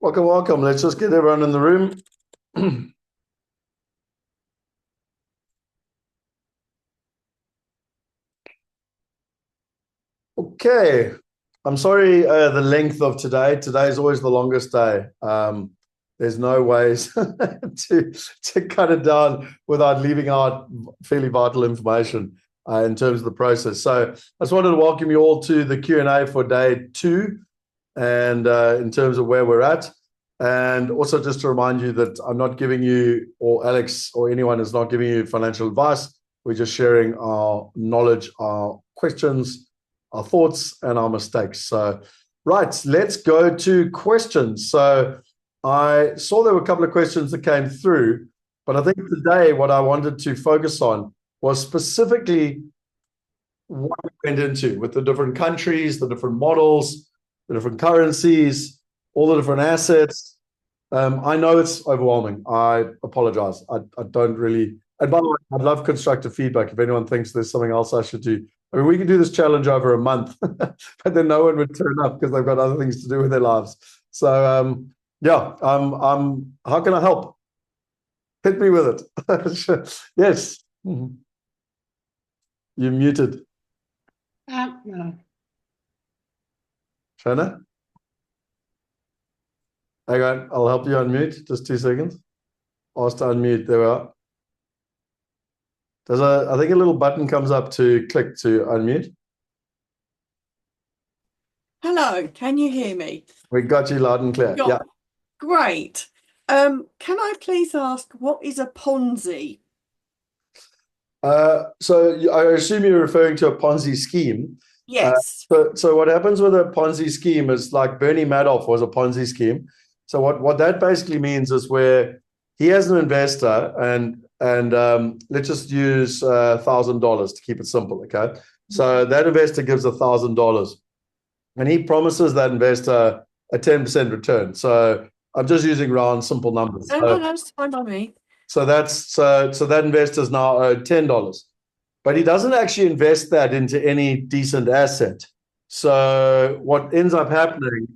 Welcome, welcome. Let's just get everyone in the room. Okay. I'm sorry the length of today. Today is always the longest day. There's no ways to cut it down without leaving out fairly vital information in terms of the process. So I just wanted to welcome you all to the Q&A for day 2 and in terms of where we're at. And also just to remind you that I'm not giving you, or Alex or anyone is not giving you financial advice. We're just sharing our knowledge, our questions, our thoughts, and our mistakes. So, right, let's go to questions. So I saw there were a couple of questions that came through, but I think today what I wanted to focus on was specifically what we went into with the different countries, the different models, the different currencies, all the different assets. I know it's overwhelming. I apologize. I don't really. And by the way, I'd love constructive feedback if anyone thinks there's something else I should do. I mean, we could do this challenge over a month, but then no one would turn up because they've got other things to do with their lives. So, yeah, how can I help? Hit me with it. Yes. You're muted. No. Shana? Hang on, I'll help you unmute. Just 2 seconds. Ask to unmute. There we are. I think a little button comes up to click to unmute. Hello, can you hear me? We got you loud and clear. Yeah. Great. Can I please ask, what is a Ponzi? So I assume you're referring to a Ponzi scheme. Yes. So what happens with a Ponzi scheme is like Bernie Madoff was a Ponzi scheme. So what that basically means is where he has an investor and let's just use $1,000 to keep it simple, okay? So that investor gives $1,000 and he promises that investor a 10% return. So I'm just using round simple numbers. No, that's fine by me. So that investor is now owed $10. But he doesn't actually invest that into any decent asset. So what ends up happening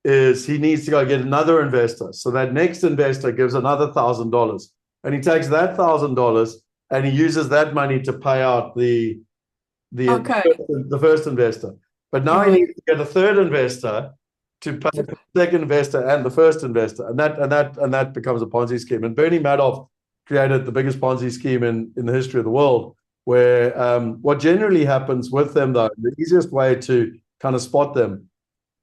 is he needs to go get another investor. So that next investor gives another $1,000. And he takes that $1,000 and he uses that money to pay out the first investor. But now he needs to get a third investor to pay the second investor and the first investor. And that becomes a Ponzi scheme. And Bernie Madoff created the biggest Ponzi scheme in the history of the world, where what generally happens with them, though, the easiest way to kind of spot them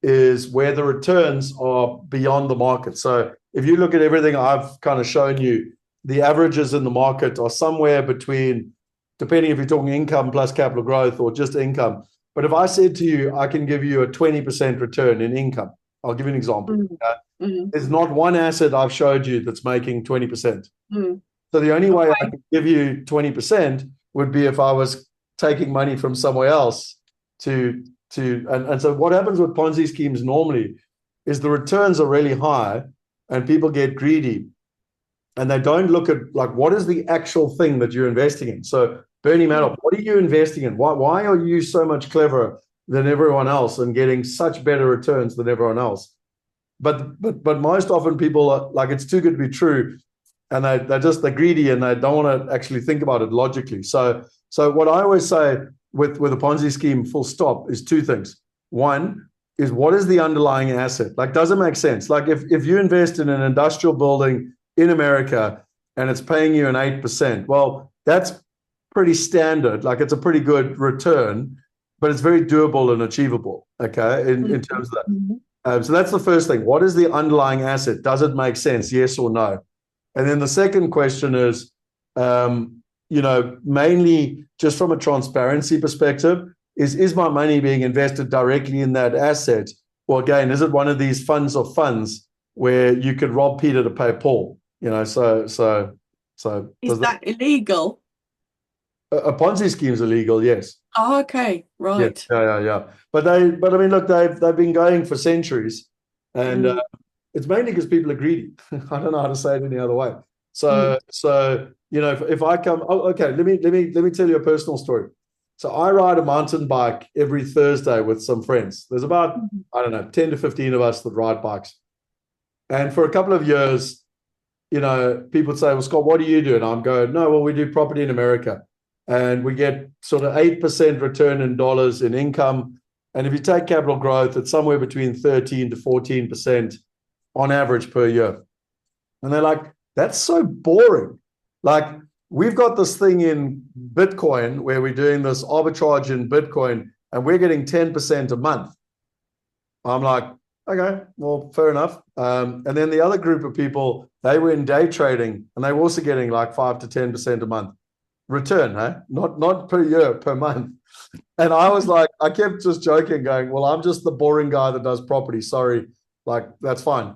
is where the returns are beyond the market. So if you look at everything I've kind of shown you, the averages in the market are somewhere between, depending if you're talking income plus capital growth or just income. But if I said to you, I can give you a 20% return in income, I'll give you an example. There's not one asset I've showed you that's making 20%. So the only way I could give you 20% would be if I was taking money from somewhere else and so what happens with Ponzi schemes normally is the returns are really high and people get greedy and they don't look at like what is the actual thing that you're investing in. So Bernie Madoff, what are you investing in? Why are you so much cleverer than everyone else and getting such better returns than everyone else? But most often people are like, it's too good to be true. And they're greedy and they don't want to actually think about it logically. So what I always say with a Ponzi scheme, full stop, is 2 things. One is, what is the underlying asset? Like, does it make sense? Like if you invest in an industrial building in America and it's paying you an 8%, well, that's pretty standard. Like it's a pretty good return, but it's very doable and achievable, okay, in terms of that. So that's the first thing. What is the underlying asset? Does it make sense? Yes or no? And then the second question is, mainly just from a transparency perspective, is my money being invested directly in that asset? Well, again, is it one of these funds of funds where you could rob Peter to pay Paul? So is that illegal? A Ponzi scheme is illegal, yes. Oh, okay, right. Yeah. But I mean, look, they've been going for centuries, and it's mainly because people are greedy. I don't know how to say it any other way. So if I come, okay, let me tell you a personal story. So I ride a mountain bike every Thursday with some friends. There's about, I don't know, 10 to 15 of us that ride bikes. And for a couple of years, people say, well, Scott, what do you do? And I'm going, no, well, we do property in America. And we get sort of 8% return in dollars in income. And if you take capital growth, it's somewhere between 13 to 14% on average per year. And they're like, that's so boring. Like, we've got this thing in Bitcoin where we're doing this arbitrage in Bitcoin and we're getting 10% a month. I'm like, okay, well, fair enough. And then the other group of people, they were in day trading and they were also getting like 5 to 10% a month return, not per year, per month. And I was like, I kept just joking, going, well, I'm just the boring guy that does property. Sorry, like, that's fine.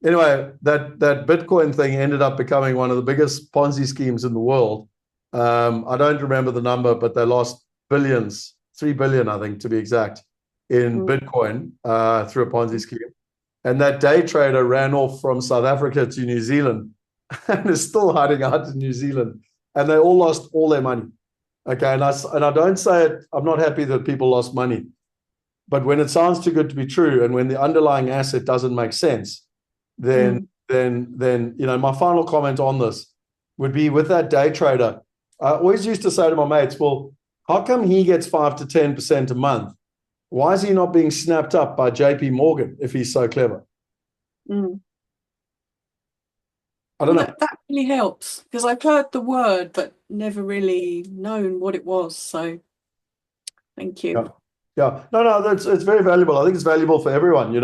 Anyway, that Bitcoin thing ended up becoming one of the biggest Ponzi schemes in the world. I don't remember the number, but they lost billions, 3 billion, I think, to be exact, in Bitcoin through a Ponzi scheme. And that day trader ran off from South Africa to New Zealand and is still hiding out in New Zealand. And they all lost all their money. Okay, and I don't say it, I'm not happy that people lost money. But when it sounds too good to be true, and when the underlying asset doesn't make sense, then my final comment on this would be with that day trader. I always used to say to my mates, well, how come he gets 5 to 10% a month? Why is he not being snapped up by JP Morgan if he's so clever? I don't know. That really helps because I've heard the word but never really known what it was. So thank you. Yeah. No, it's very valuable. I think it's valuable for everyone.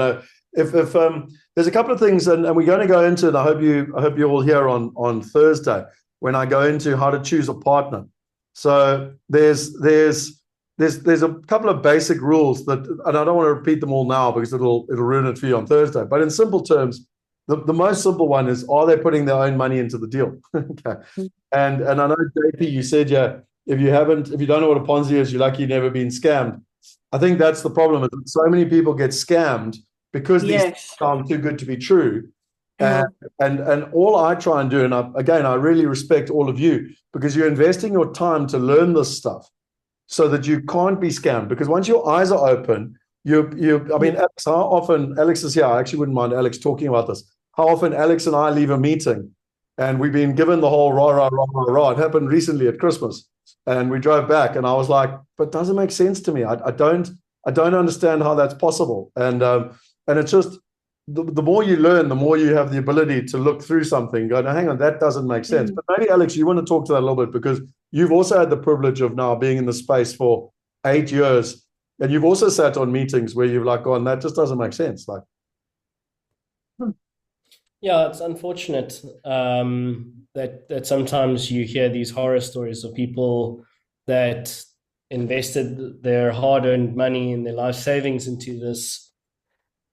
If there's a couple of things, and we're going to go into it. I hope you're all here on Thursday when I go into how to choose a partner. So there's a couple of basic rules that, and I don't want to repeat them all now because it'll ruin it for you on Thursday. But in simple terms, the most simple one is, are they putting their own money into the deal? Okay. And I know, JP, you said, yeah, if you don't know what a Ponzi is, you're lucky you've never been scammed. I think that's the problem. Is that so many people get scammed because these things sound too good to be true. And all I try and do, and I really respect all of you because you're investing your time to learn this stuff so that you can't be scammed. Because once your eyes are open, Alex, how often, Alex is here, I actually wouldn't mind Alex talking about this. How often Alex and I leave a meeting and we've been given the whole rah, rah, rah, rah, rah. It happened recently at Christmas. And we drove back and I was like, but it doesn't make sense to me. I don't understand how that's possible. And it's just, the more you learn, the more you have the ability to look through something, go, no, hang on, that doesn't make sense. But maybe, Alex, you want to talk to that a little bit because you've also had the privilege of now being in the space for 8 years. And you've also sat on meetings where you've like gone, that just doesn't make sense. Like, yeah, it's unfortunate that sometimes you hear these horror stories of people that invested their hard-earned money and their life savings into this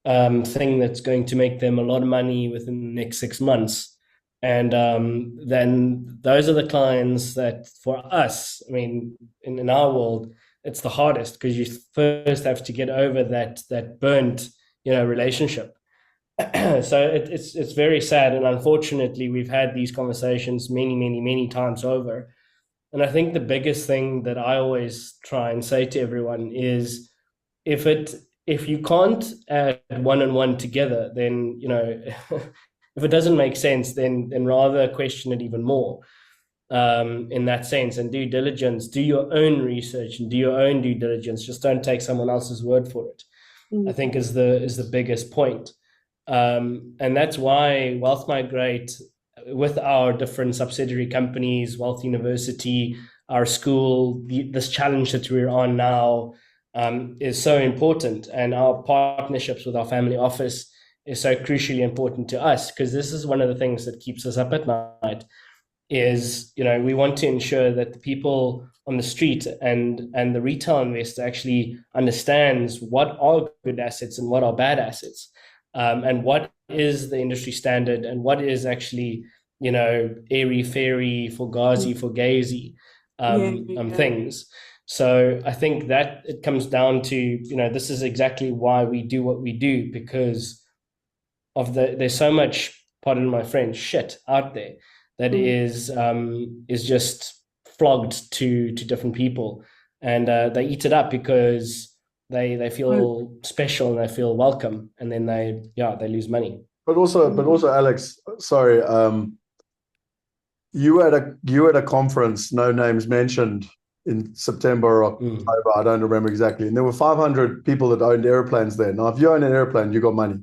thing that's going to make them a lot of money within the next 6 months. And then those are the clients that, for us, I mean, in our world, it's the hardest because you first have to get over that burnt, relationship. So it's very sad, and unfortunately, we've had these conversations many times over. And I think the biggest thing that I always try and say to everyone is, if you can't add one and one together, then if it doesn't make sense, then rather question it even more. In that sense, and do diligence, do your own research and do your own due diligence. Just don't take someone else's word for it. I think is the biggest point. And that's why Wealth Migrate, with our different subsidiary companies, Wealth University, our school, this challenge that we're on now, is so important. And our partnerships with our family office is so crucially important to us, because this is one of the things that keeps us up at night. Is, we want to ensure that the people on the street and the retail investor actually understands what are good assets and what are bad assets, and what is the industry standard and what is actually, airy fairy, fugazi, fugazi things. So I think that it comes down to, this is exactly why we do what we do, because of there's so much, pardon my French, shit out there that is just flogged to different people, and they eat it up because they feel special and they feel welcome, and then they lose money. But also, Alex, sorry, you were at a conference, no names mentioned, in September or October, I don't remember exactly. And there were 500 people that owned airplanes there. Now, if you own an airplane, you got money.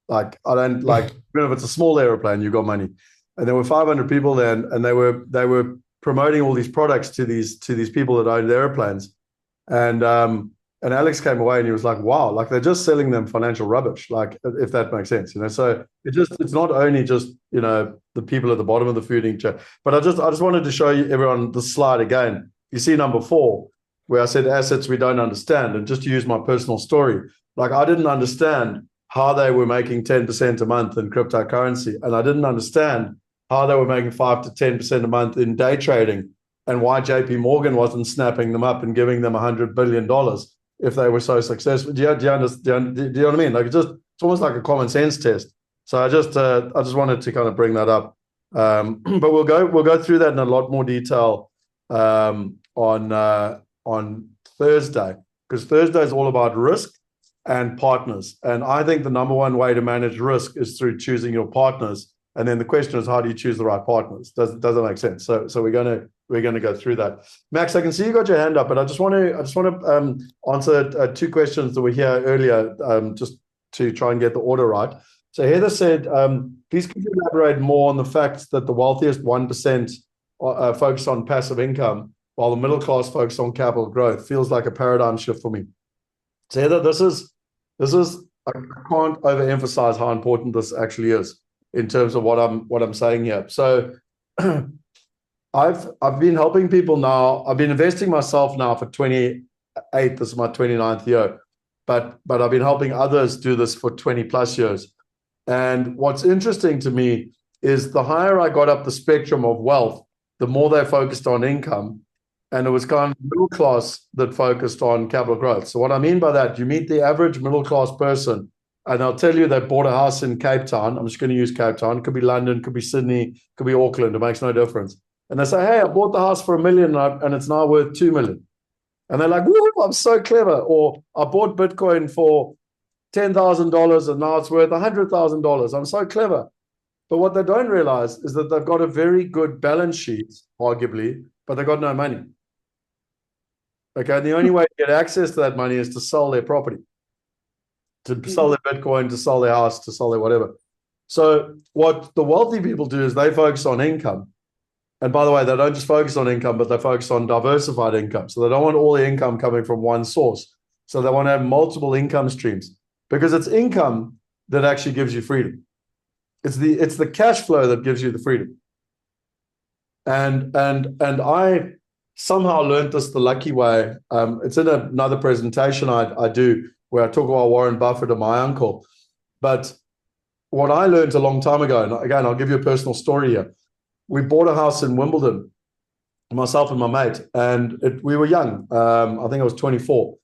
Like, I don't like, even if it's a small airplane, you got money. And there were 500 people there, and they were promoting all these products to these people that owned airplanes. And Alex came away and he was like, wow, like they're just selling them financial rubbish, like, if that makes sense, you know. So it's not only just, you know, the people at the bottom of the food chain. But I just wanted to show you everyone the slide again. You see number 4, where I said assets we don't understand. And just to use my personal story, like I didn't understand how they were making 10% a month in cryptocurrency. And I didn't understand how they were making 5 to 10% a month in day trading, and why JP Morgan wasn't snapping them up and giving them $100 billion if they were so successful. Do you understand? Do you know what I mean? Like it's almost like a common sense test. So I just wanted to kind of bring that up. But we'll go through that in a lot more detail on Thursday, because Thursday is all about risk and partners. And I think the number one way to manage risk is through choosing your partners. And then the question is, how do you choose the right partners? Does that make sense? So we're gonna go through that. Max, I can see you got your hand up, but I just want to answer 2 questions that were here earlier, just to try and get the order right. So Heather said, please could you elaborate more on the fact that the wealthiest 1% focus on passive income, while the middle class focus on capital growth? Feels like a paradigm shift for me. So Heather, this is I can't overemphasize how important this actually is in terms of what I'm saying here. So I've been helping people now. I've been investing myself now for 28. This is my 29th year, but I've been helping others do this for 20 plus years. And what's interesting to me is the higher I got up the spectrum of wealth, the more they focused on income. And it was kind of middle class that focused on capital growth. So what I mean by that, you meet the average middle class person, and they'll tell you they bought a house in Cape Town. I'm just going to use Cape Town. It could be London, could be Sydney, could be Auckland. It makes no difference. And they say, hey, I bought the house for $1 million and it's now worth $2 million. And they're like, woo, I'm so clever. Or I bought Bitcoin for $10,000 and now it's worth $100,000. I'm so clever. But what they don't realize is that they've got a very good balance sheet, arguably, but they've got no money. Okay, and the only way to get access to that money is to sell their property, to sell their Bitcoin, to sell their house, to sell their whatever. So what the wealthy people do is they focus on income. And by the way, they don't just focus on income, but they focus on diversified income. So they don't want all the income coming from one source. So they want to have multiple income streams, because it's income that actually gives you freedom. It's the cash flow that gives you the freedom. And I somehow learned this the lucky way. It's in another presentation I do where I talk about Warren Buffett and my uncle. But what I learned a long time ago, and again, I'll give you a personal story here. We bought a house in Wimbledon, myself and my mate, and we were young. I think I was 24.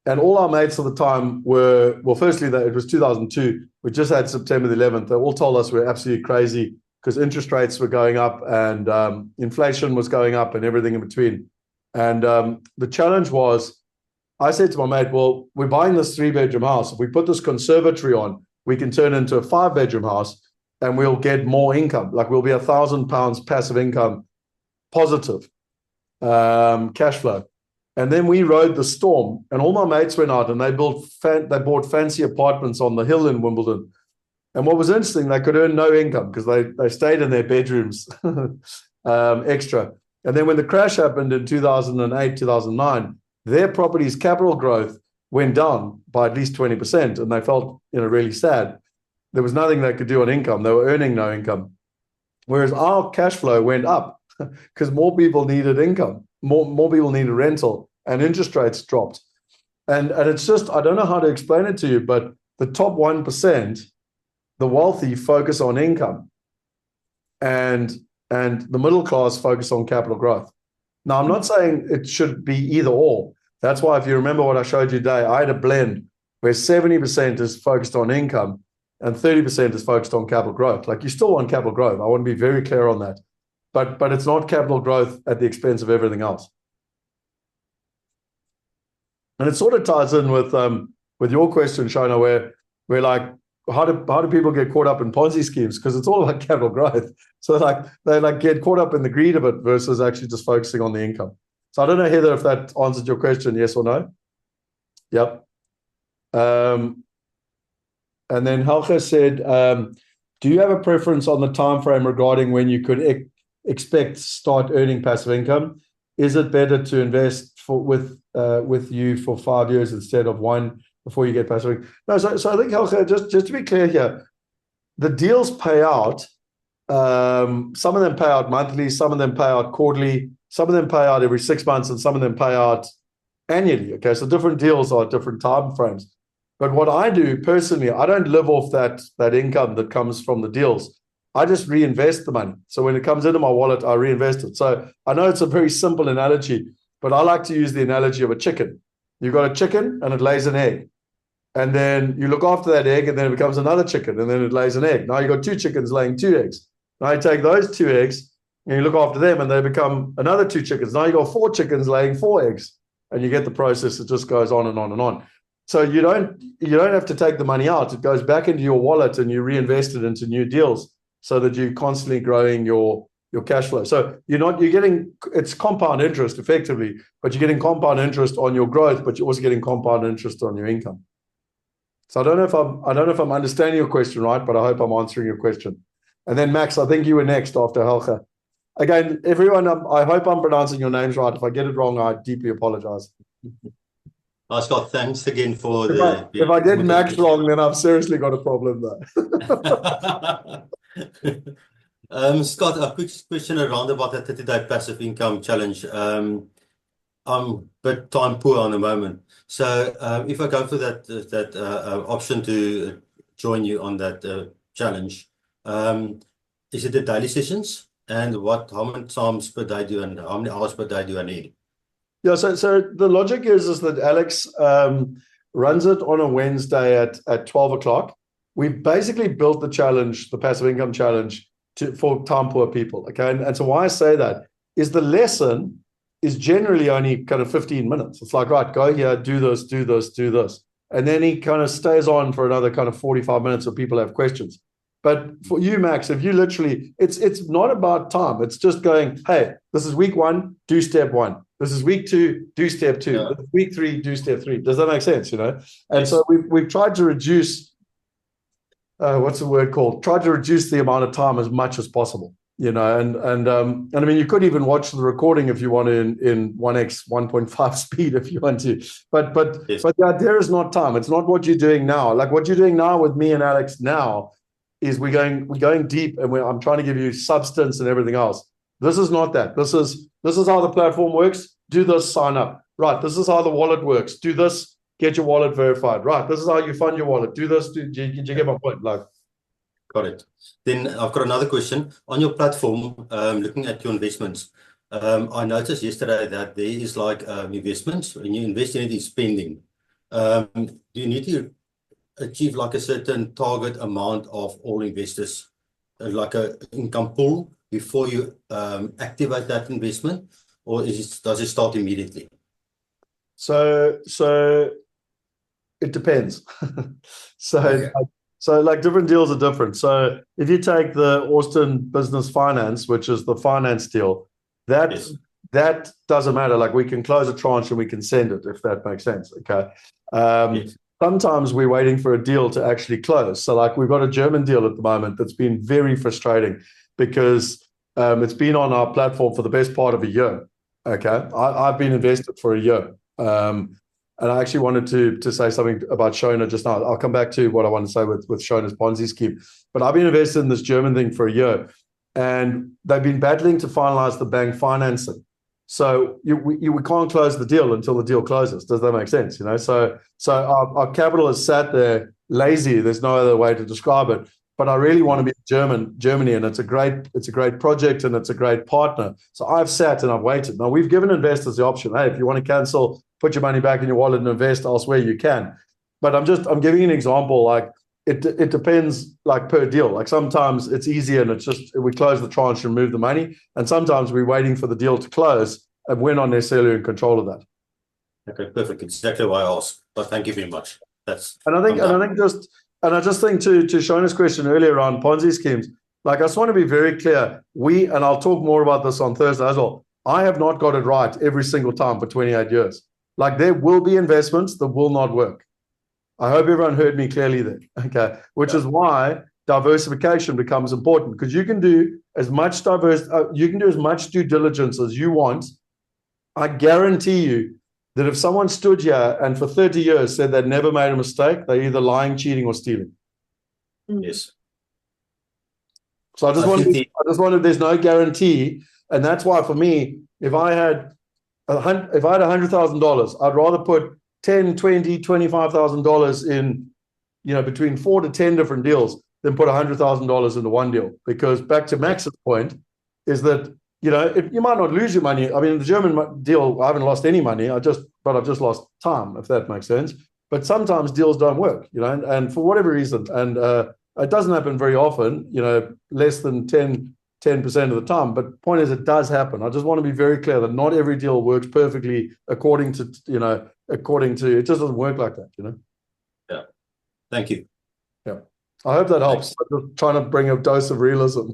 And all our mates at the time were, well, firstly, it was 2002. We just had September the 11th. They all told us we were absolutely crazy because interest rates were going up and inflation was going up and everything in between. And the challenge was, I said to my mate, well, we're buying this 3-bedroom house. If we put this conservatory on, we can turn it into a 5-bedroom house and we'll get more income. Like we'll be £1,000 passive income positive cash flow. And then we rode the storm, and all my mates went out and they bought fancy apartments on the hill in Wimbledon. And what was interesting, they could earn no income because they stayed in their bedrooms extra. And then when the crash happened in 2008, 2009, their property's capital growth went down by at least 20%, and they felt, really sad. There was nothing they could do on income. They were earning no income. Whereas our cash flow went up because more people needed income. More people needed rental, and interest rates dropped. And it's just, I don't know how to explain it to you, but the top 1%, the wealthy focus on income, and the middle class focus on capital growth. Now, I'm not saying it should be either or. That's why, if you remember what I showed you today, I had a blend where 70% is focused on income and 30% is focused on capital growth. Like, you still want capital growth. I want to be very clear on that. But it's not capital growth at the expense of everything else. And it sort of ties in with your question, Shona, where like how do people get caught up in Ponzi schemes? Because it's all about capital growth. So they get caught up in the greed of it versus actually just focusing on the income. So I don't know, Heather, if that answered your question, yes or no. Yep. And then Helge said, do you have a preference on the time frame regarding when you could expect start earning passive income? Is it better to invest with you for 5 years instead of 1 before you get passive income? No, so I think, Helge, just to be clear here, the deals pay out. Some of them pay out monthly, some of them pay out quarterly, some of them pay out every 6 months, and some of them pay out annually. Okay, so different deals are at different time frames. But what I do personally, I don't live off that income that comes from the deals. I just reinvest the money. So when it comes into my wallet, I reinvest it. So I know it's a very simple analogy, but I like to use the analogy of a chicken. You've got a chicken and it lays an egg. And then you look after that egg and then it becomes another chicken and then it lays an egg. Now you've got 2 chickens laying 2 eggs. Now you take those 2 eggs and you look after them and they become another 2 chickens. Now you've got 4 chickens laying 4 eggs. And you get the process. It just goes on and on and on. So you don't have to take the money out. It goes back into your wallet and you reinvest it into new deals so that you're constantly growing your cash flow. So you're getting, it's compound interest effectively, but you're getting compound interest on your growth, but you're also getting compound interest on your income. So I don't know if I'm understanding your question right, but I hope I'm answering your question. And then Max, I think you were next after Helge. Again, everyone, I hope I'm pronouncing your names right. If I get it wrong, I deeply apologize. Scott, thanks again for if I get Max wrong, then I've seriously got a problem there. Scott, a quick question around about the 30-day passive income challenge. I'm a bit time poor on the moment. So if I go for that option to join you on that challenge, is it the daily sessions? And how many times per day and how many hours per day do I need? Yeah, so the logic is that Alex runs it on a Wednesday at 12 o'clock. We basically built the challenge, the passive income challenge, for time poor people. Okay, and so why I say that is the lesson is generally only kind of 15 minutes. It's like, right, go here, do this, do this, do this. And then he kind of stays on for another kind of 45 minutes if people have questions. But for you, Max, if you literally, it's not about time. It's just going, hey, this is week 1, do step 1. This is week 2, do step 2. Yeah. This is week 3, do step 3. Does that make sense? And Yes. so we've tried to reduce, what's the word called? Tried to reduce the amount of time as much as possible. And I mean, you could even watch the recording if you want to in 1x 1.5 speed if you want to. But Yes. but the idea is not time. It's not what you're doing now. Like what you're doing now with me and Alex now is we're going deep, and I'm trying to give you substance and everything else. This is not that. This is how the platform works. Do this, sign up. Right. This is how the wallet works. Do this, get your wallet verified. Right. This is how you fund your wallet. Do this. Do you get my point? Like, Got it. Then I've got another question. On your platform, looking at your investments, I noticed yesterday that there is like investments. When you invest in it, it's spending. Do you need to achieve like a certain target amount of all investors, like a income pool, before you activate that investment, or does it start immediately? So it depends. Okay. So like different deals are different. So if you take the Austin Business Finance, which is the finance deal, Yes. that doesn't matter. Like we can close a tranche and we can send it, if that makes sense. Okay. Yes. Sometimes we're waiting for a deal to actually close. So like we've got a German deal at the moment that's been very frustrating because it's been on our platform for the best part of a year. Okay. I've been invested for a year. And I actually wanted to say something about Shona just now. I'll come back to what I want to say with Shona's Ponzi scheme. But I've been invested in this German thing for a year, and they've been battling to finalize the bank financing. So we can't close the deal until the deal closes. Does that make sense? So our capital is sat there lazy. There's no other way to describe it. But I really want to be in Germany, and it's a great project and it's a great partner. So I've sat and I've waited. Now we've given investors the option. Hey, if you want to cancel, put your money back in your wallet and invest elsewhere, you can. But I'm giving you an example. Like it depends, like per deal. Like sometimes it's easier and it's just we close the tranche and move the money, and sometimes we're waiting for the deal to close and we're not necessarily in control of that. Okay, perfect. Exactly why I asked. But thank you very much. And I think just I just think to Shona's question earlier on Ponzi schemes, like I just want to be very clear. And I'll talk more about this on Thursday as well. I have not got it right every single time for 28 years. Like there will be investments that will not work. I hope everyone heard me clearly there. Okay. Which is why diversification becomes important, because you can do as much due diligence as you want. I guarantee you that if someone stood here and for 30 years said they'd never made a mistake, they're either lying, cheating, or stealing. Yes. So I just wanted, there's no guarantee. And that's why for me, if I had $100,000, I'd rather put $10, $20, $25,000 in, between 4 to 10 different deals than put $100,000 into one deal. Because back to Max's point is that, you might not lose your money. I mean, the German deal, I haven't lost any money. I've just lost time, if that makes sense. But sometimes deals don't work, and for whatever reason, and it doesn't happen very often, less than 10% of the time. But point is, it does happen. I just want to be very clear that not every deal works perfectly according to, it just doesn't work like that, Yeah. Thank you. Yeah. I hope that helps. I'm just trying to bring a dose of realism.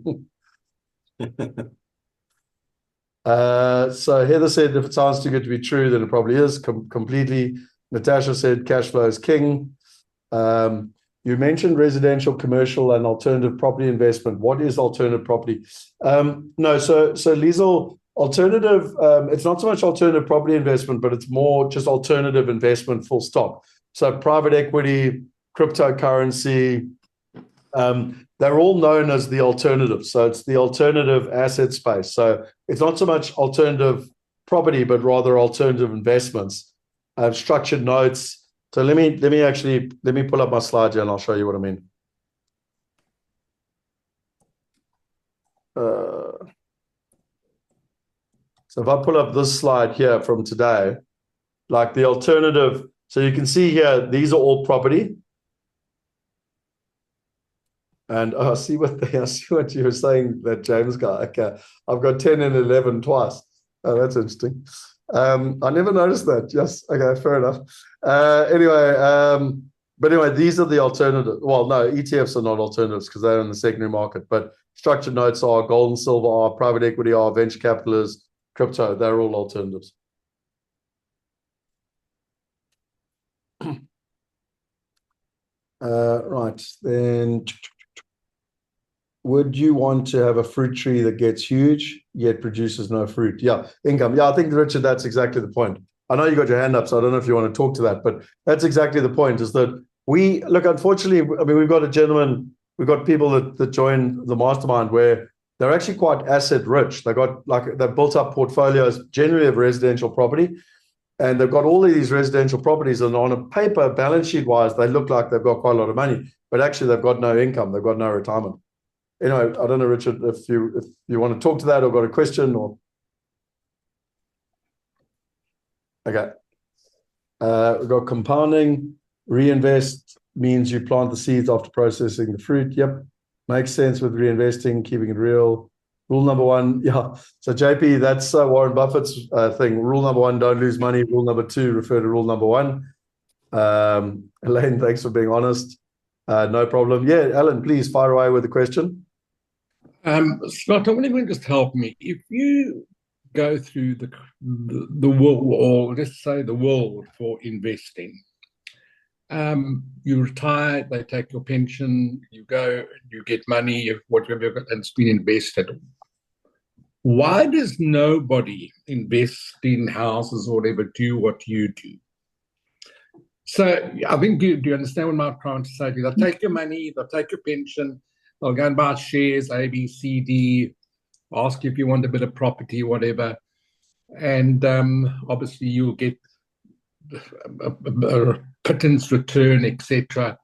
So Heather said, if it sounds too good to be true, then it probably is completely. Natasha said, cash flow is king. You mentioned residential, commercial, and alternative property investment. What is alternative property? No, so Liesel, alternative, it's not so much alternative property investment, but it's more just alternative investment, full stop. So private equity, cryptocurrency, they're all known as the alternative. So it's the alternative asset space. So it's not so much alternative property, but rather alternative investments, structured notes. So let me pull up my slide here and I'll show you what I mean. So if I pull up this slide here from today, like the alternative, so you can see here, these are all property. And I see what you were saying, that James guy. Okay, I've got 10 and 11 twice. Oh, that's interesting. I never noticed that. Yes, okay, fair enough. But anyway, these are the alternative. Well, no, ETFs are not alternatives because they're in the secondary market. But structured notes are, gold and silver are, private equity are, venture capital is, crypto. They're all alternatives. Right then. Would you want to have a fruit tree that gets huge yet produces no fruit? Yeah, income. Yeah, I think, Richard, that's exactly the point. I know you got your hand up, so I don't know if you want to talk to that, but that's exactly the point, is that we, look, unfortunately, I mean, we've got people that join the mastermind where they're actually quite asset rich. They've built up portfolios generally of residential property, and they've got all of these residential properties, and on a paper, balance sheet wise, they look like they've got quite a lot of money, but actually they've got no income, they've got no retirement. Anyway, I don't know, Richard, if you want to talk to that or got a question or. Okay. We've got compounding. Reinvest means you plant the seeds after processing the fruit. Yep. Makes sense with reinvesting, keeping it real. Rule number one, yeah. So JP, that's Warren Buffett's thing. Rule number one, don't lose money. Rule number two, refer to rule number one. Elaine, thanks for being honest. No problem. Yeah, Alan, please fire away with the question. Scott, I wonder if you can just help me. If you go through the world, or let's say the world for investing, you retire, they take your pension, you go, you get money, whatever, and it's been invested. Why does nobody invest in houses or whatever do what you do? So I think, do you understand what I'm trying to say to you? They'll take your money, they'll take your pension, they'll go and buy shares, A, B, C, D, ask you if you want a bit of property, whatever. And obviously you'll get a pittance return, etc.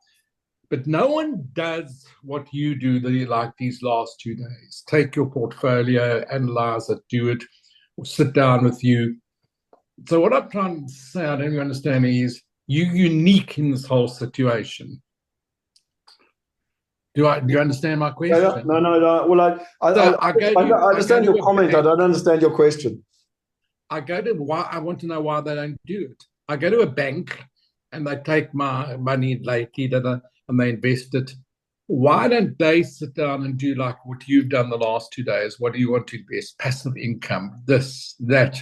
But no one does what you do like these last 2 days. Take your portfolio, analyze it, do it, or sit down with you. So what I'm trying to say, I don't even understand, is you're unique in this whole situation. Do you understand my question? Yeah, no. Well, I understand your comment. I don't understand your question. I want to know why they don't do it. I go to a bank and they take my money lately and they invest it. Why don't they sit down and do like what you've done the last 2 days? What do you want to invest? Passive income, this, that.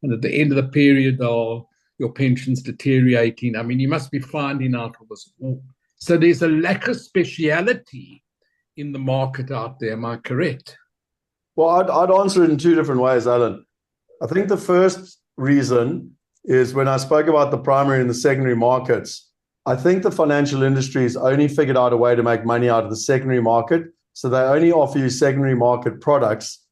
And at the end of the period, your pension's deteriorating. I mean, you must be finding out all this. So there's a lack of speciality in the market out there. Am I correct? Well, I'd answer it in two different ways, Alan. I think the first reason is when I spoke about the primary and the secondary markets, I think the financial industry's only figured out a way to make money out of the secondary market. So they only offer you secondary market products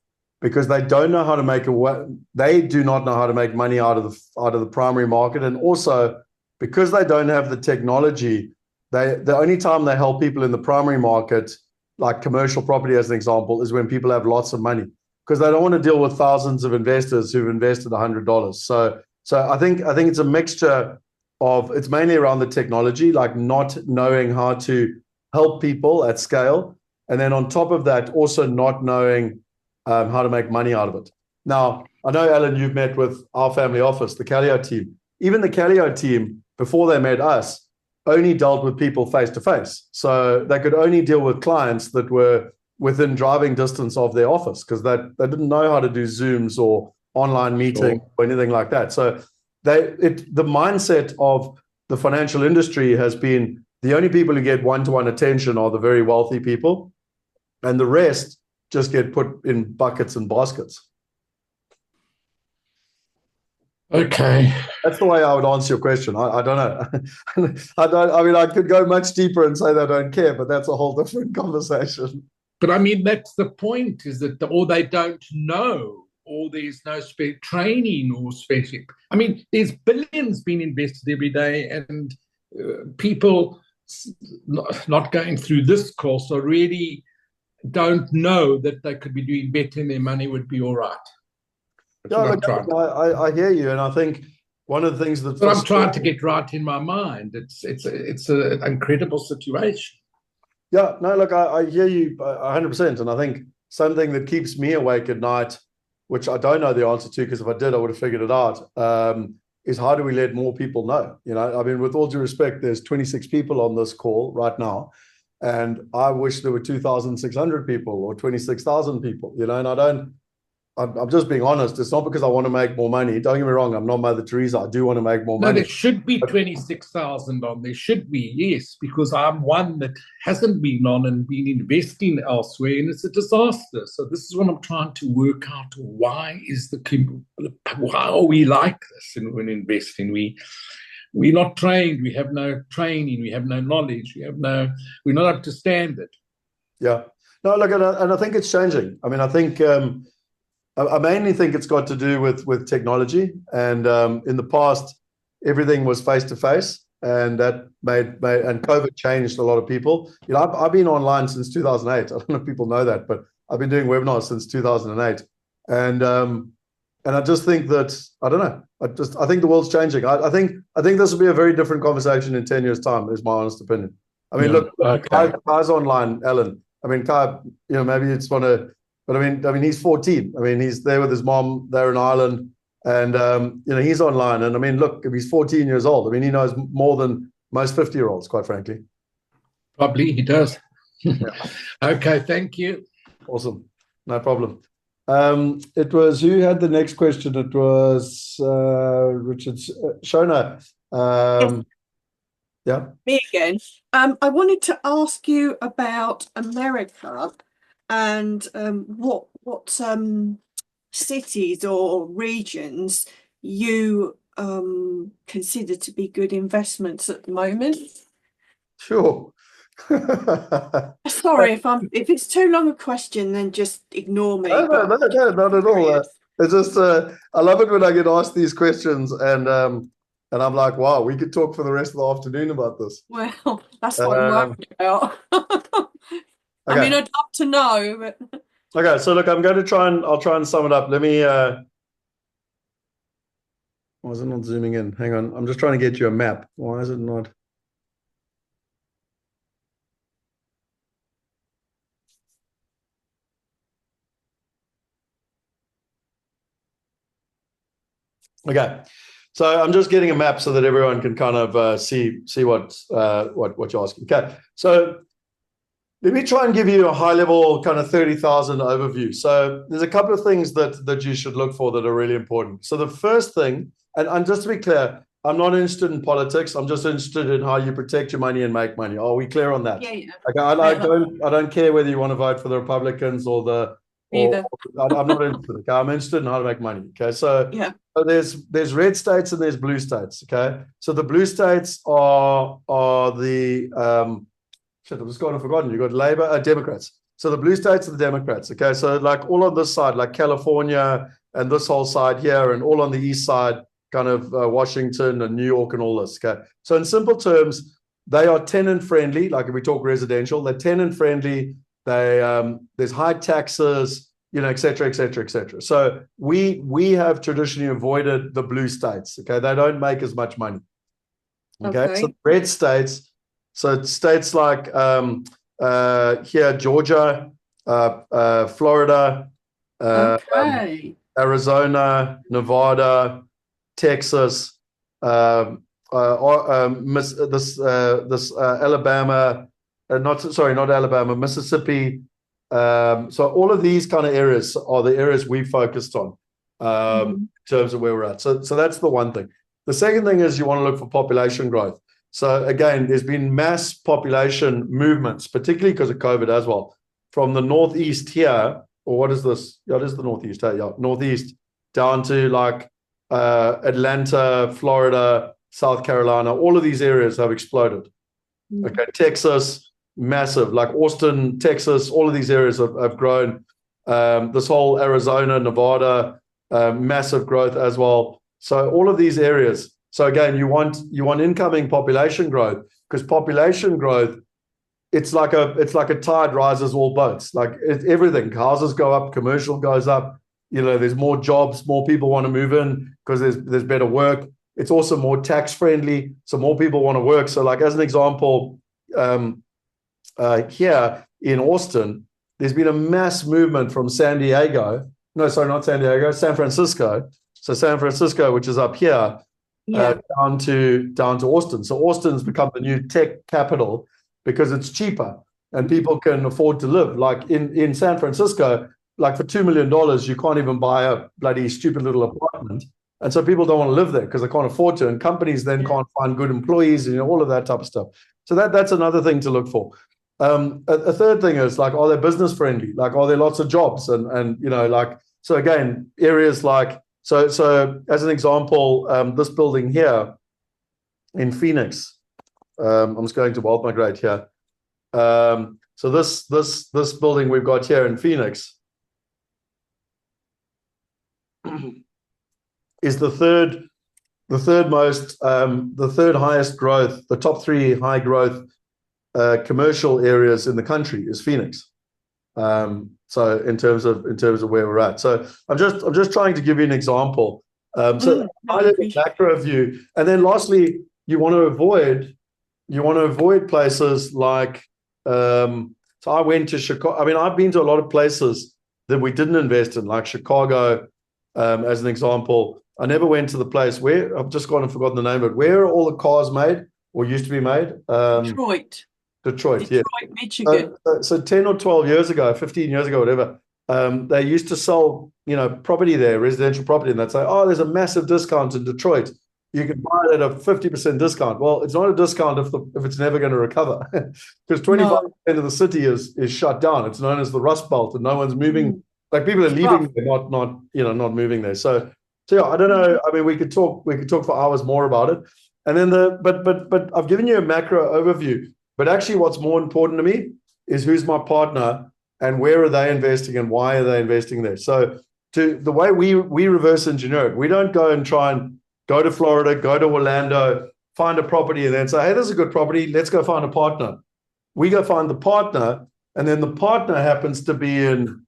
because they don't know how to they do not know how to make money out of the primary market. And also because they don't have the technology, the only time they help people in the primary market, like commercial property as an example, is when people have lots of money because they don't want to deal with thousands of investors who've invested $100. So I think it's a mixture of, it's mainly around the technology, like not knowing how to help people at scale. And then on top of that, also not knowing how to make money out of it. Now, I know, Alan, you've met with our family office, the Calio team. Even the Calio team, before they met us, only dealt with people face to face. So they could only deal with clients that were within driving distance of their office because they didn't know how to do Zooms or online meeting or anything like that. So the mindset of the financial industry has been the only people who get one-to-one attention are the very wealthy people, and the rest just get put in buckets and baskets. Okay. That's the way I would answer your question. I don't know. I mean, I could go much deeper and say they don't care, but that's a whole different conversation. But I mean, that's the point, is that or they don't know, or there's no training or special. I mean, there's billions being invested every day, and people not going through this course or really don't know that they could be doing better and their money would be all right. Yeah, look, I hear you, and I think one of the things that I'm trying to get right in my mind. It's an incredible situation. Yeah, no, look, I hear you 100%, and I think something that keeps me awake at night, which I don't know the answer to, because if I did, I would have figured it out, is how do we let more people know? You know, I mean, with all due respect, there's 26 people on this call right now, and I wish there were 2,600 people or 26,000 people, you know, and I'm just being honest. It's not because I want to make more money. Don't get me wrong. I'm not Mother Teresa. I do want to make more money. No, there should be 26,000 on. There should be, yes, because I'm one that hasn't been on and been investing elsewhere, and it's a disaster. So this is what I'm trying to work out. Why are we like this when investing? We're not trained. We have no training. We have no knowledge. We're not up to standard. Yeah. No, look, and I think it's changing. I mean, I think I mainly think it's got to do with technology. And in the past, everything was face to face, and that made and COVID changed a lot of people. You know, I've been online since 2008. I don't know if people know that, but I've been doing webinars since 2008, and I just think that I don't know. I think the world's changing. I think this will be a very different conversation in 10 years' time. Is my honest opinion. I mean, look, Kai's online, Alan. I mean, Kai, you know, maybe it's one of. But I mean, he's 14. I mean, he's there with his mom. They're in Ireland, and you know, he's online. And I mean, look, if he's 14 years old, I mean, he knows more than most 50-year-olds, quite frankly. Probably he does. Okay, thank you. Awesome, no problem. It was who had the next question? It was Richard Shona. Yeah, me again. I wanted to ask you about America. And what cities or regions you consider to be good investments at the moment? sure. Sorry if it's too long a question, then just ignore me. No, not at all. It's just I love it when I get asked these questions, and I'm like, wow, we could talk for the rest of the afternoon about this. Well, that's what I'm worried about. Okay. I mean, I'd love to know, but okay. So look, I'll try and sum it up. Let me. Why is it not zooming in? Hang on, I'm just trying to get you a map. Why is it not? Okay, So I'm just getting a map so that everyone can kind of see what you're asking. Okay, so let me try and give you a high level kind of 30,000 overview. So there's a couple of things that you should look for that are really important. So the first thing, and just to be clear, I'm not interested in politics. I'm just interested in how you protect your money and make money. Are we clear on that? Yeah, yeah. Okay, I don't care whether you want to vote for the Republicans or Either. I'm not interested. Okay, I'm interested in how to make money. Okay, so Yeah. there's red states and there's blue states. Okay, so the blue states are the shit, I've just gone and forgotten. You've got Labour, Democrats. So the blue states are the Democrats. Okay, so like all on this side, like California and this whole side here, and all on the east side, kind of Washington and New York and all this. Okay, so in simple terms, they are tenant friendly. Like if we talk residential, they're tenant friendly. There's high taxes, et cetera, et cetera, et cetera. So we have traditionally avoided the blue states. Okay, they don't make as much money. Okay. So the red states. So states like here, Georgia, Florida, Arizona, Nevada, Texas, Alabama, not Alabama, Mississippi. So all of these kind of areas are the areas we focused on in terms of where we're at. So that's the one thing. The second thing is you want to look for population growth. So again, there's been mass population movements, particularly because of COVID as well, from the northeast here, or what is this? Yeah, it is the northeast here, yeah, northeast down to like Atlanta, Florida, South Carolina. All of these areas have exploded. Okay, Texas, massive, like Austin, Texas, all of these areas have grown. This whole Arizona, Nevada, massive growth as well. So all of these areas. So again, you want incoming population growth, because population growth, it's like a tide rises all boats. Like everything, houses go up, commercial goes up. There's more jobs, more people want to move in because there's better work. It's also more tax friendly, so more people want to work. So like as an example, here in Austin, there's been a mass movement from San Francisco. So San Francisco, which is up here. Down to Austin. So Austin's become the new tech capital because it's cheaper and people can afford to live. Like in San Francisco, like for $2 million, you can't even buy a bloody stupid little apartment. And so people don't want to live there because they can't afford to. And companies then can't find good employees and all of that type of stuff. So that's another thing to look for. A third thing is like, are they business friendly? Like, are there lots of jobs? And so again, areas like, So as an example, this building here in Phoenix, I'm just going to Migrate here. So this building we've got here in Phoenix is the third highest growth, the top 3 high growth commercial areas in the country is Phoenix. So in terms of where we're at, so I'm just trying to give you an example. So macro view, and then lastly, you want to avoid places like. So I went to Chicago. I mean, I've been to a lot of places that we didn't invest in, like Chicago, as an example. I never went to the place where I've just gone and forgotten the name of it. Where are all the cars made or used to be made? Detroit, yeah. Michigan. So 10 or 12 years ago, 15 years ago, whatever, they used to sell, property there, residential property, and they'd say, oh, there's a massive discount in Detroit. You can buy it at a 50% discount. Well, it's not a discount if it's never going to recover, because 25% of the city is shut down. It's known as the Rust Belt, and no one's moving. Like people are leaving, they're not moving there. So yeah, I don't know. I mean, we could talk for hours more about it. And then but I've given you a macro overview. But actually, what's more important to me is who's my partner and where are they investing and why are they investing there. So the way we reverse engineer it, we don't go and try and go to Florida, go to Orlando, find a property and then say, hey, this is a good property. Let's go find a partner. We go find the partner, and then the partner happens to be in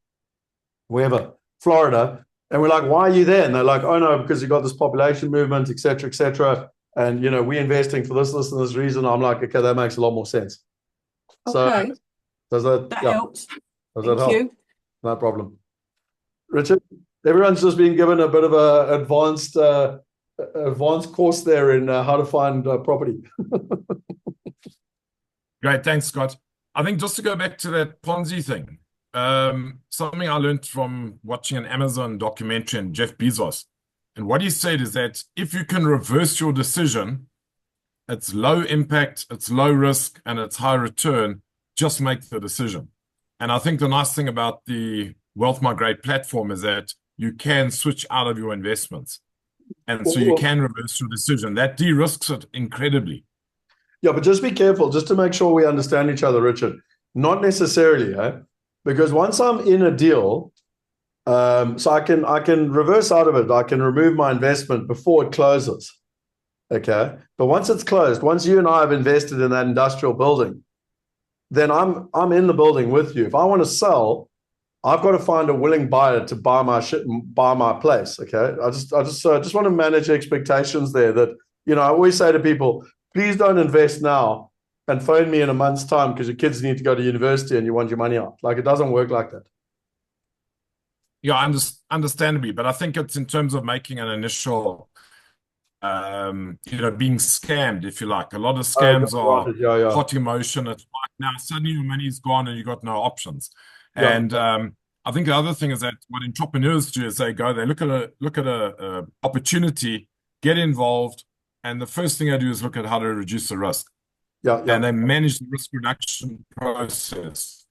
wherever, Florida. And we're like, why are you there? And they're like, oh, no, because you've got this population movement, et cetera, et cetera. And, we're investing for this, and this reason. I'm like, okay, that makes a lot more sense. Okay. So that helps. Does that help? You. No problem. Richard, everyone's just been given a bit of a advanced advanced course there in how to find property. Great, thanks, Scott. I think just to go back to that Ponzi thing, something I learned from watching an Amazon documentary on Jeff Bezos. And what he said is that if you can reverse your decision, it's low impact, it's low risk, and it's high return, just make the decision. And I think the nice thing about the Wealth Migrate platform is that you can switch out of your investments. And so you can reverse your decision. That de-risks it incredibly. Yeah, but just be careful, just to make sure we understand each other, Richard. Not necessarily, because once I'm in a deal, so I can reverse out of it. I can remove my investment before it closes. Okay. But once it's closed, once you and I have invested in that industrial building, then I'm in the building with you. If I want to sell, I've got to find a willing buyer to buy my shit and buy my place. Okay. I just want to manage expectations there that, I always say to people, please don't invest now and phone me in a month's time because your kids need to go to university and you want your money out. Like, it doesn't work like that. Yeah, understandably, but I think it's in terms of making an initial, being scammed, if you like. A lot of scams are hot emotion. It's like now suddenly your money's gone and you've got no options. And I think the other thing is that what entrepreneurs do is they look at a opportunity, get involved, and the first thing I do is look at how to reduce the risk. And they manage the risk reduction process.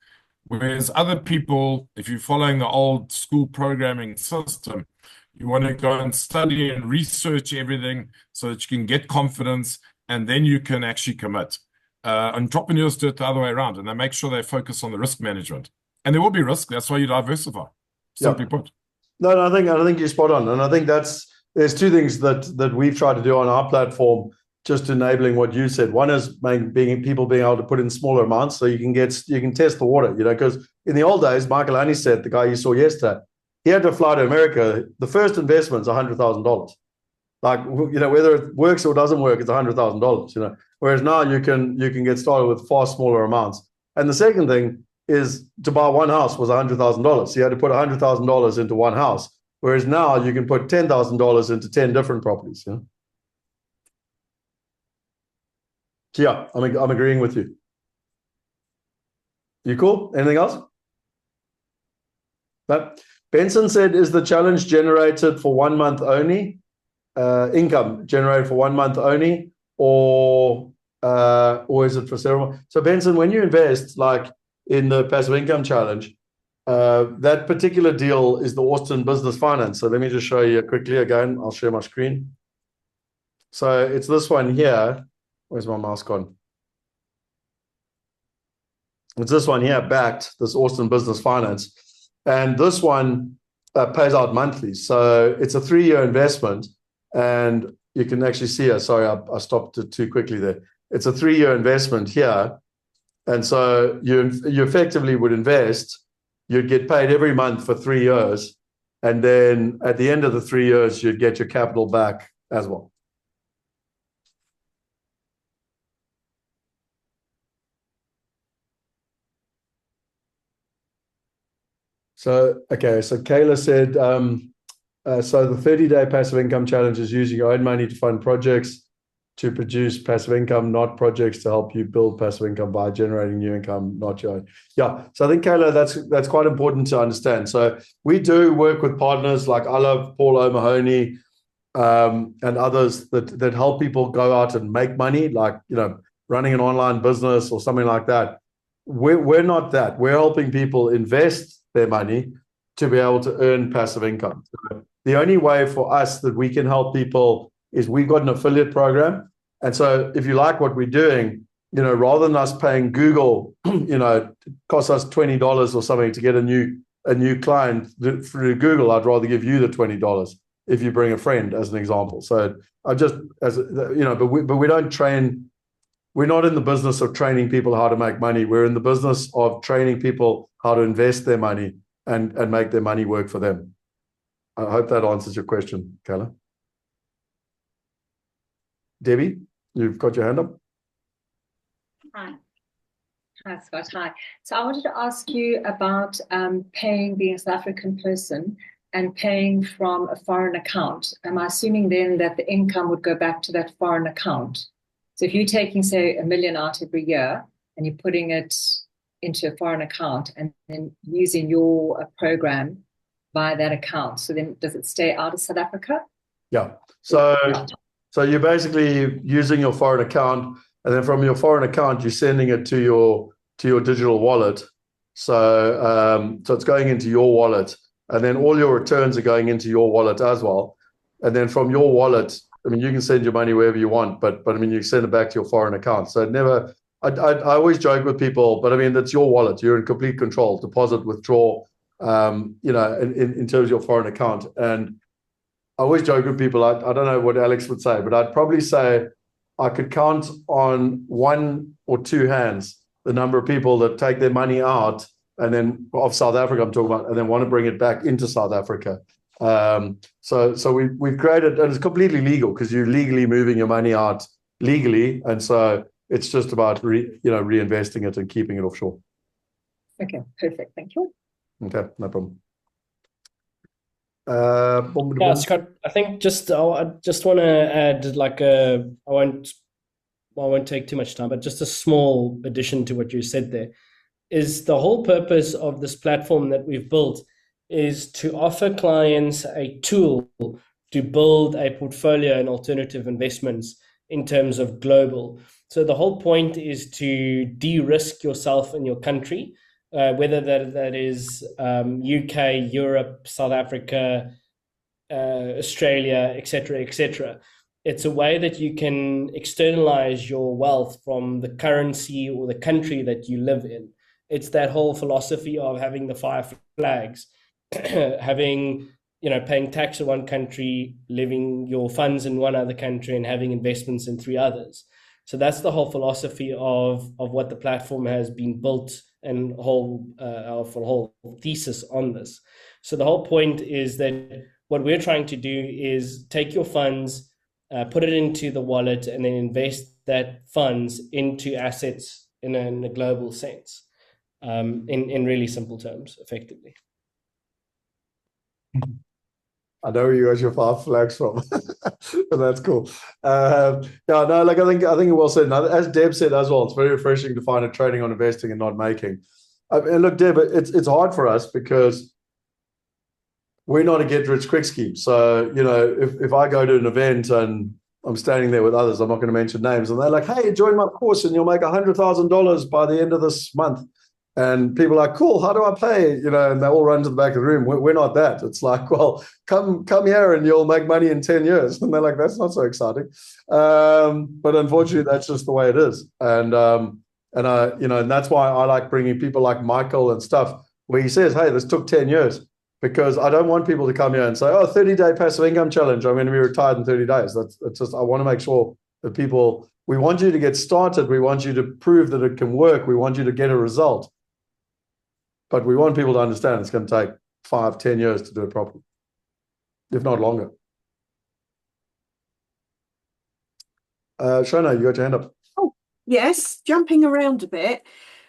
Whereas other people, if you're following the old school programming system, you want to go and study and research everything so that you can get confidence and then you can actually commit. Entrepreneurs do it the other way around, and they make sure they focus on the risk management. And there will be risk. That's why you diversify, simply put. No, I think you're spot on. And I think there's two things that we've tried to do on our platform, just enabling what you said. One is people being able to put in smaller amounts so you can test the water, because in the old days, Michael only said, the guy you saw yesterday, he had to fly to America. The first investment's $100,000. Like, whether it works or doesn't work, it's $100,000, whereas now you can get started with far smaller amounts. And the second thing is, to buy one house was $100,000. So you had to put $100,000 into one house. Whereas now you can put $10,000 into 10 different properties. So yeah, I'm agreeing with you. You cool? Anything else? No? Benson said, is the challenge generated for 1 month only? Income generated for 1 month only, or is it for several? So Benson, when you invest, like in the passive income challenge, that particular deal is the Austin Business Finance. So let me just show you quickly again. I'll share my screen. So it's this one here. Where's my mouse gone? It's this one here, backed, this Austin Business Finance. And this one pays out monthly. So it's a 3-year investment. And you can actually see it. Sorry, I stopped it too quickly there. It's a 3-year investment here. And so you effectively would invest, you'd get paid every month for 3 years. And then at the end of the 3 years, you'd get your capital back as well. So, okay, so Kayla said, so the 30-day passive income challenge is using your own money to fund projects to produce passive income, not projects to help you build passive income by generating new income, not your own. Yeah, so I think, Kayla, that's quite important to understand. So we do work with partners like I love Paul O'Mahony and others that help people go out and make money, like, running an online business or something like that. We're not that. We're helping people invest their money to be able to earn passive income. So the only way for us that we can help people is we've got an affiliate program. And so if you like what we're doing, rather than us paying Google, it costs us $20 or something to get a new client through Google, I'd rather give you the $20 if you bring a friend, as an example. So but we don't train. We're not in the business of training people how to make money. We're in the business of training people how to invest their money and make their money work for them. I hope that answers your question, Kayla. Debbie, you've got your hand up. Hi, Scott. Hi. So I wanted to ask you about paying, being a South African person, and paying from a foreign account, am I assuming then that the income would go back to that foreign account? So if you're taking, say, $1 million out every year and you're putting it into a foreign account and then using your program via that account, so then does it stay out of South Africa? Yeah. So you're basically using your foreign account, and then from your foreign account, you're sending it to your digital wallet. So it's going into your wallet, and then all your returns are going into your wallet as well. And then from your wallet, I mean, you can send your money wherever you want, but I mean, you send it back to your foreign account. So I always joke with people, but I mean, that's your wallet. You're in complete control, deposit, withdraw, in terms of your foreign account. And I always joke with people, I don't know what Alex would say, but I'd probably say I could count on 1 or 2 hands the number of people that take their money out and then of South Africa, I'm talking about, and then want to bring it back into South Africa. So we've created, and it's completely legal because you're legally moving your money out legally, and so it's just about reinvesting it and keeping it offshore. Okay, perfect. Thank you. Okay, no problem. Yeah, Scott, I think I just want to add I won't take too much time, but just a small addition to what you said there is the whole purpose of this platform that we've built is to offer clients a tool to build a portfolio in alternative investments in terms of global. So the whole point is to de-risk yourself in your country, whether that is UK, Europe, South Africa, Australia, etc., etc. It's a way that you can externalize your wealth from the currency or the country that you live in. It's that whole philosophy of having the 5 flags, having, paying tax in one country, living your funds in one other country, and having investments in 3 others. So that's the whole philosophy of what the platform has been built and whole thesis on this. So the whole point is that what we're trying to do is take your funds, put it into the wallet, and then invest that funds into assets in a global sense, in really simple terms, effectively. I know where you got your 5 flags from, but that's cool. I think it well said. Now, as Deb said as well, it's very refreshing to find a trading on investing and not making. And look, Deb, it's hard for us because we're not a get-rich-quick scheme. So, if I go to an event and I'm standing there with others, I'm not going to mention names, and they're like, hey, join my course and you'll make $100,000 by the end of this month. And people are like, cool, how do I pay? And they all run to the back of the room. We're not that. It's like, well, come here and you'll make money in 10 years. And they're like, that's not so exciting. But unfortunately, that's just the way it is. And that's why I like bringing people like Michael and stuff, where he says, hey, this took 10 years. Because I don't want people to come here and say, 30-day passive income challenge, I'm going to be retired in 30 days. That's just, I want to make sure that we want you to get started. We want you to prove that it can work. We want you to get a result. But we want people to understand it's going to take 5-10 years to do it properly, if not longer. Shona, you got your hand up. Oh, yes, jumping around a bit.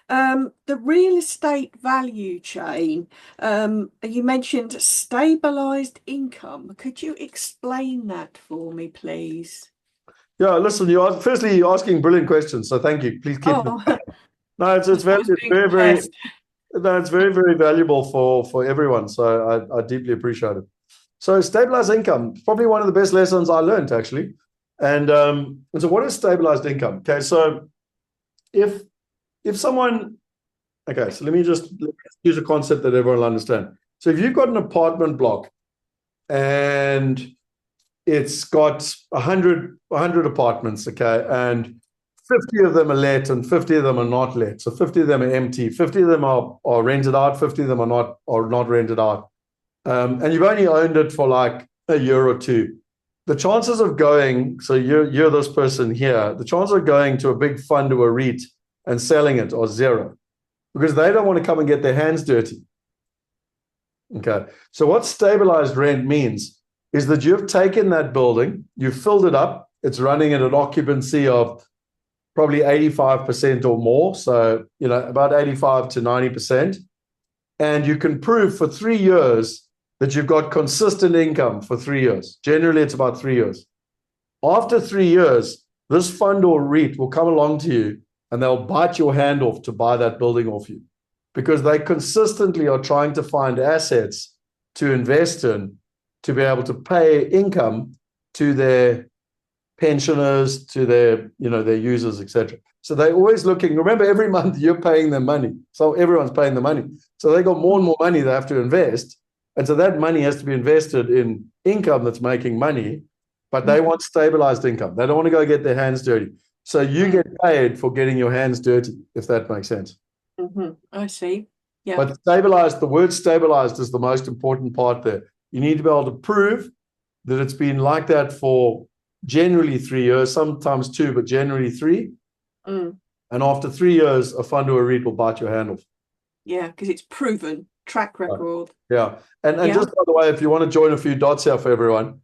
The real estate value chain, you mentioned stabilized income. Could you explain that for me, please? Yeah, listen, you're asking brilliant questions, so thank you. Please keep them. No, it's very, very valuable for everyone. So I deeply appreciate it. So stabilized income, probably one of the best lessons I learned, actually. And so what is stabilized income? Okay, so if someone, okay, so let me just use a concept that everyone will understand. So if you've got an apartment block and it's got 100 apartments, okay, and 50 of them are let and 50 of them are not let. So 50 of them are empty, 50 of them are rented out, 50 of them are not rented out. And you've only owned it for like a year or two. The chances of going, so you're this person here, the chances of going to a big fund or a REIT and selling it are 0 because they don't want to come and get their hands dirty. Okay. So what stabilized rent means is that you've taken that building, you've filled it up, it's running at an occupancy of probably 85% or more. So, about 85 to 90%. And you can prove for 3 years that you've got consistent income for 3 years. Generally, it's about 3 years. After 3 years, this fund or REIT will come along to you and they'll bite your hand off to buy that building off you, because they consistently are trying to find assets to invest in to be able to pay income to their pensioners, to their, their users, etc. So they're always looking. Remember, every month you're paying them money. So everyone's paying the money. So they got more and more money they have to invest. And so that money has to be invested in income that's making money, but they want stabilized income. They don't want to go get their hands dirty. So you get paid for getting your hands dirty, if that makes sense. I see. Yeah. But stabilized, the word stabilized is the most important part there. You need to be able to prove that it's been like that for generally 3 years, sometimes 2, but generally 3. And after 3 years, a fund or a REIT will bite your hand off. Yeah, because it's proven track record. Yeah. And just by the way, if you want to join a few dots here for everyone,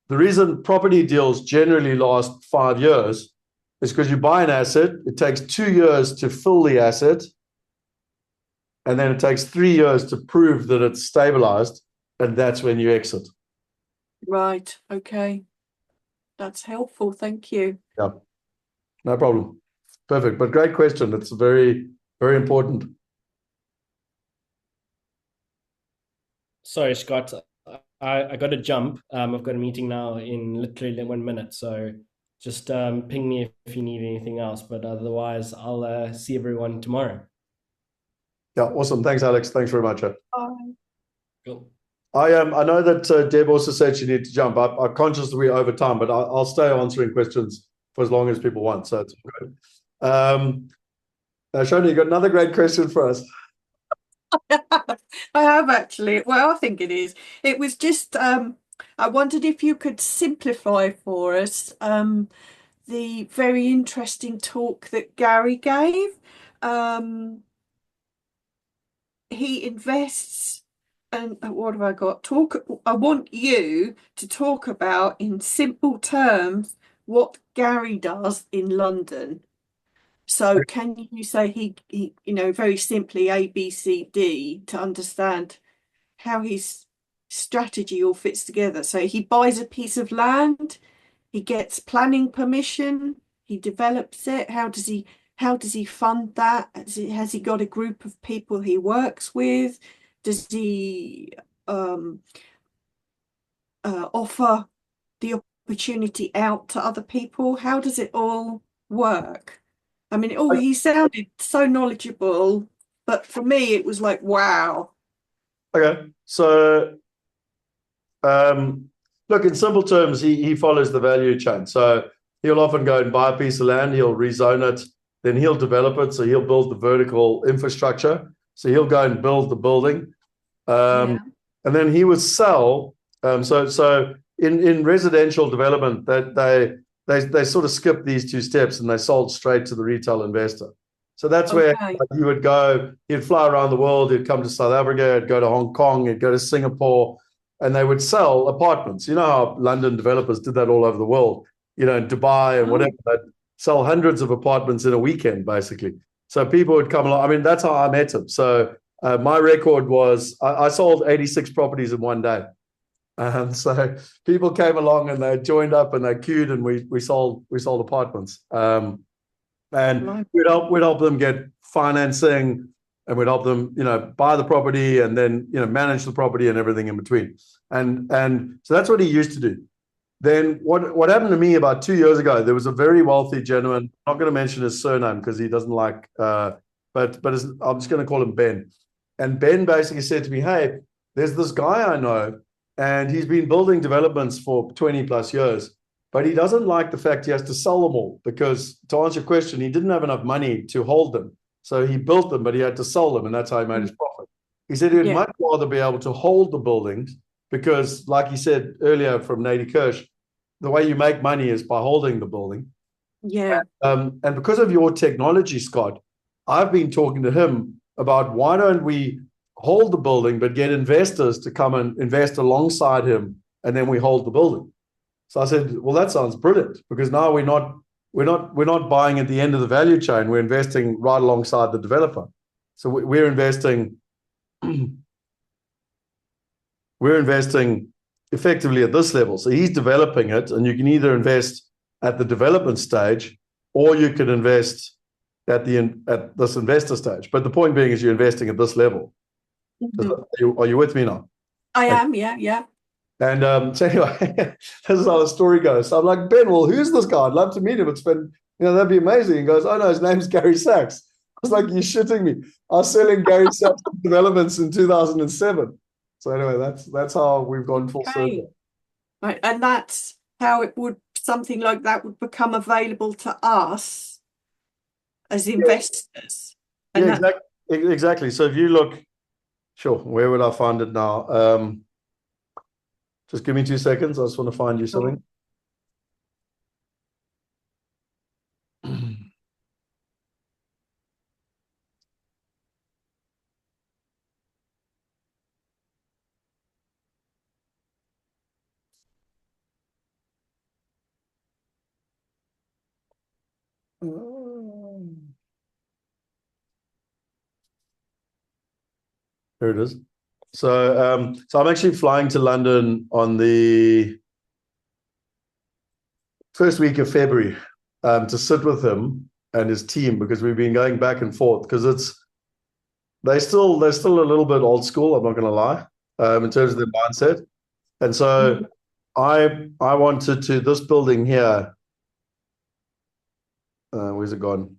the reason property deals generally last 5 years is because you buy an asset, it takes 2 years to fill the asset, and then it takes 3 years to prove that it's stabilized, and that's when you exit. Right. Okay. That's helpful. Thank you. Yeah. No problem. Perfect. But great question. It's very, very important. Sorry, Scott. I got to jump. I've got a meeting now in literally 1 minute. So just ping me if you need anything else. But otherwise, I'll see everyone tomorrow. Yeah, awesome. Thanks, Alex. Thanks very much. Bye. Cool. I know that Deb also said she needs to jump. I'm conscious that we're over time, but I'll stay answering questions for as long as people want. So it's good. Shona, you got another great question for us. I have actually. Well, I think it is. It was just, I wondered if you could simplify for us the very interesting talk that Gary gave. He invests, and what have I got? I want you to talk about in simple terms what Gary does in London. So can you say he very simply A, B, C, D to understand how his strategy all fits together? So he buys a piece of land, he gets planning permission, he develops it. How does he fund that? Has he got a group of people he works with? Does he offer the opportunity out to other people? How does it all work? I mean, he sounded so knowledgeable, but for me, it was like, wow. Okay. So, look, in simple terms, he follows the value chain. So he'll often go and buy a piece of land, he'll rezone it, then he'll develop it. So he'll build the vertical infrastructure. So he'll go and build the building. And then he would sell. So in residential development, that they sort of skip these 2 steps and they sold straight to the retail investor. So that's where he would go. He'd fly around the world. He'd come to South Africa. He'd go to Hong Kong. He'd go to Singapore, and they would sell apartments. You know how London developers did that all over the world. In Dubai and whatever. They'd sell hundreds of apartments in a weekend, basically. So people would come along. I mean, that's how I met him. So my record was I sold 86 properties in one day. So people came along and they joined up and they queued, and we sold apartments. And we'd help them get financing, and we'd help them, buy the property and then, manage the property and everything in between. And so that's what he used to do. Then what happened to me about 2 years ago, there was a very wealthy gentleman. I'm not going to mention his surname because he doesn't like, but I'm just going to call him Ben. And Ben basically said to me, hey, there's this guy I know, and he's been building developments for 20 plus years, but he doesn't like the fact he has to sell them all, because, to answer your question, he didn't have enough money to hold them. So he built them, but he had to sell them, and that's how he made his profit. He said he'd much rather be able to hold the buildings, because, like he said earlier from Nady Kirsch, the way you make money is by holding the building. Yeah. And because of your technology, Scott, I've been talking to him about why don't we hold the building, but get investors to come and invest alongside him, and then we hold the building. So I said, well, that sounds brilliant, because now we're not buying at the end of the value chain. We're investing right alongside the developer. So we're investing we're investing effectively at this level. So he's developing it, and you can either invest at the development stage, or you can invest at this investor stage. But the point being is you're investing at this level. Are you with me now? I am, yeah. And so anyway, this is how the story goes. So I'm like, Ben, well, who's this guy? I'd love to meet him. It's been, that'd be amazing. He goes, oh no, his name's Gary Sachs. I was like, you're shitting me. I was selling Gary Sachs developments in 2007. So anyway, that's how we've gone full circle. Right, and that's how something like that would become available to us as investors. And exactly. So if you look, sure, where would I find it now? Just give me 2 seconds. I just want to find you something. Here it is. So I'm actually flying to London on the first week of February to sit with him and his team, because we've been going back and forth, because they're still a little bit old school, I'm not going to lie, in terms of their mindset. And so I wanted to, this building here, where's it gone?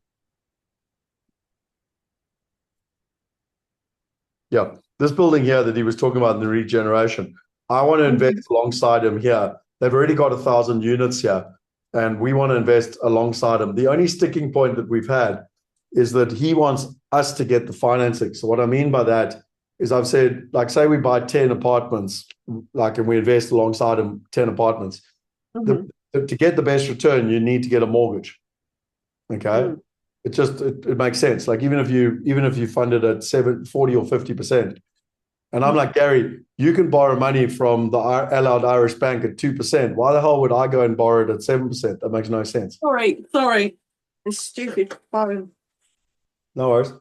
Yeah, this building here that he was talking about in the regeneration, I want to invest alongside him here. They've already got 1,000 units here, and we want to invest alongside him. The only sticking point that we've had is that he wants us to get the financing. So what I mean by that is, I've said, like, say we buy 10 apartments, and we invest alongside him 10 apartments. To get the best return, you need to get a mortgage. Okay. It makes sense. Like, even if you fund it at 40 or 50%, and I'm like, Gary, you can borrow money from the Allied Irish Bank at 2%. Why the hell would I go and borrow it at 7%? That makes no sense. Sorry, it's stupid borrowing. No worries.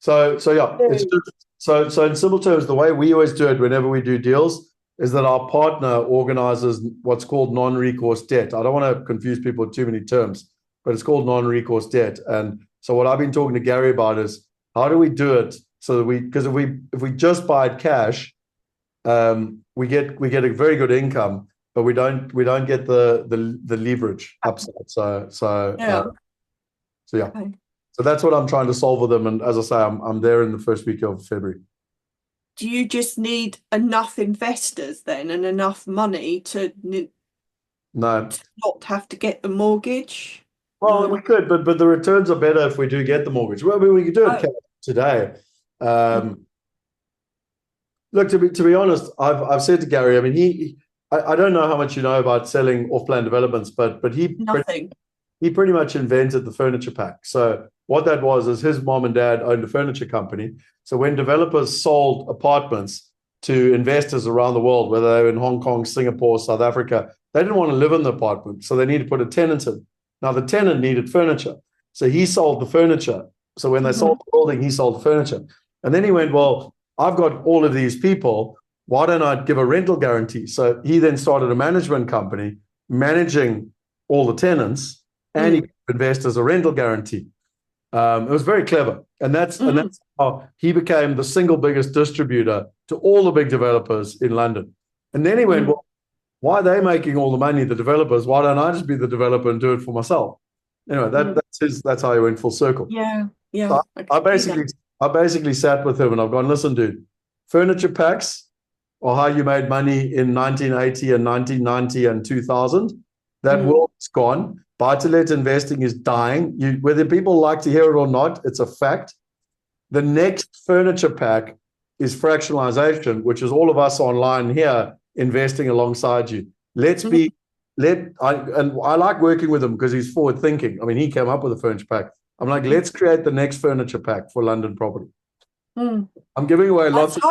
So yeah, it's just, so in simple terms, the way we always do it whenever we do deals is that our partner organizes what's called non-recourse debt. I don't want to confuse people with too many terms, but it's called non-recourse debt. And so what I've been talking to Gary about is, how do we do it so that because if we just buy it cash, we get a very good income, but we don't get the leverage upside. So yeah. Okay. So that's what I'm trying to solve with them. And as I say, I'm there in the first week of February. Do you just need enough investors then, and enough money to not have to get the mortgage? Well, we could, but the returns are better if we do get the mortgage. Well, I mean, we could do it today. Look, to be honest, I've said to Gary, I mean, I don't know how much you know about selling off-plan developments, but he pretty much invented the furniture pack. So what that was is, his mom and dad owned a furniture company. So when developers sold apartments to investors around the world, whether they were in Hong Kong, Singapore, South Africa, they didn't want to live in the apartment, so they needed to put a tenant in. Now the tenant needed furniture, so he sold the furniture. So when they sold the building, he sold the furniture. And then he went, well, I've got all of these people, why don't I give a rental guarantee? So he then started a management company managing all the tenants, and he investors a rental guarantee. It was very clever. And that's how he became the single biggest distributor to all the big developers in London. And then he went, well, why are they making all the money, the developers? Why don't I just be the developer and do it for myself? Anyway, that's how he went full circle. Yeah. So I basically sat with him and I've gone, listen, dude, furniture packs or how you made money in 1980 and 1990 and 2000, that world is gone. Buy-to-let investing is dying. Whether people like to hear it or not, it's a fact. The next furniture pack is fractionalization, which is all of us online here investing alongside you. I like working with him because he's forward thinking. I mean, he came up with a furniture pack. I'm like, let's create the next furniture pack for London property. I'm giving away lots of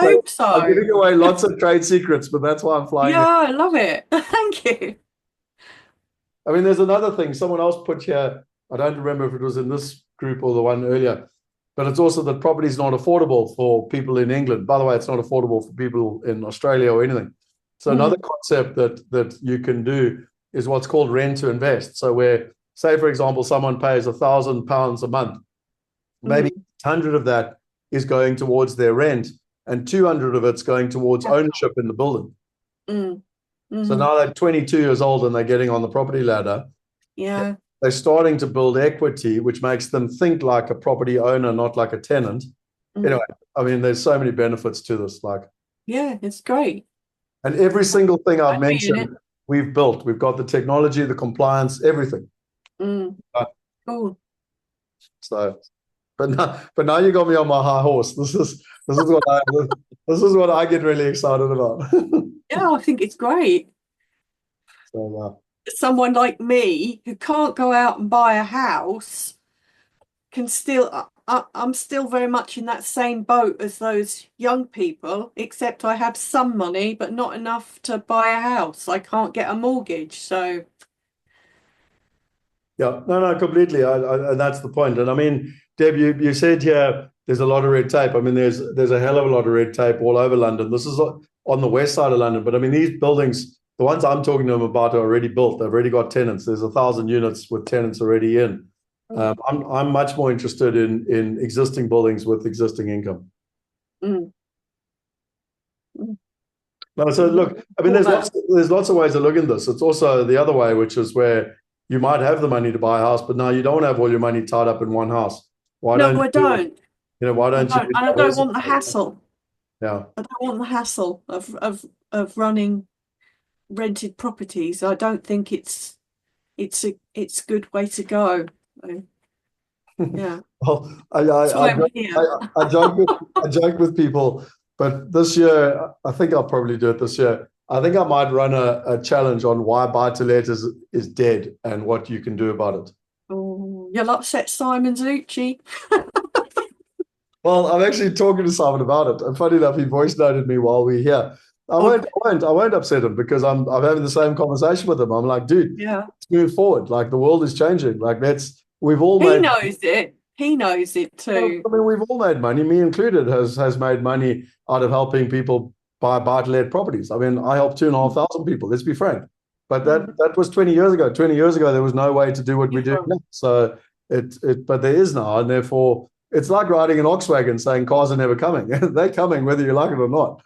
trade secrets, but that's why I'm flying. Yeah, I love it. Thank you. I mean, there's another thing someone else put here. I don't remember if it was in this group or the one earlier. but it's also that property is not affordable for people in England. By the way, it's not affordable for people in Australia or anything. So another concept that you can do is what's called rent to invest. So where, say, for example, someone pays £1,000 a month, maybe 100 of that is going towards their rent, and 200 of it's going towards ownership in the building. So now they're 22 years old and they're getting on the property ladder. Yeah. They're starting to build equity, which makes them think like a property owner, not like a tenant. Anyway, I mean, there's so many benefits to this. Like, yeah, it's great. And every single thing I've I'd mentioned, we've built. We've got the technology, the compliance, everything. Cool. So, but now you got me on my high horse. This is what I get really excited about. Yeah, I think it's great. So, someone like me who can't go out and buy a house can still, I'm still very much in that same boat as those young people, except I have some money, but not enough to buy a house. I can't get a mortgage. So, yeah, no, completely. And that's the point. And I mean, Deb, you said here there's a lot of red tape. I mean, there's a hell of a lot of red tape all over London. This is on the west side of London, but I mean, these buildings, the ones I'm talking to them about, are already built. They've already got tenants. There's 1,000 units with tenants already in. I'm much more interested in existing buildings with existing income. No, so look, I mean, there's lots of ways to look at this. It's also the other way, which is where you might have the money to buy a house, but now you don't have all your money tied up in one house. Why don't I don't. Why don't you? And I don't want the hassle. Yeah. I don't want the hassle of running rented properties. I don't think it's a good way to go. Yeah. Well, I joke with people, but this year I think I'll probably do it this year. I think I might run a challenge on why buy-to-let is dead and what you can do about it. Oh, you'll upset Simon Zucci. Well, I'm actually talking to Simon about it. And funny enough, he voice noted me while we're here. I won't upset him because I'm having the same conversation with him. I'm like, dude, let's move forward. Like, the world is changing. Like, we've all made. He knows it. He knows it too. I mean, we've all made money. Me included has made money out of helping people buy-to-let properties. I mean, I helped 2,500 people. Let's be frank. But that was 20 years ago. 20 years ago, there was no way to do what we do now. So but there is now, and therefore. It's like riding an Volkswagen saying cars are never coming. They're coming whether you like it or not.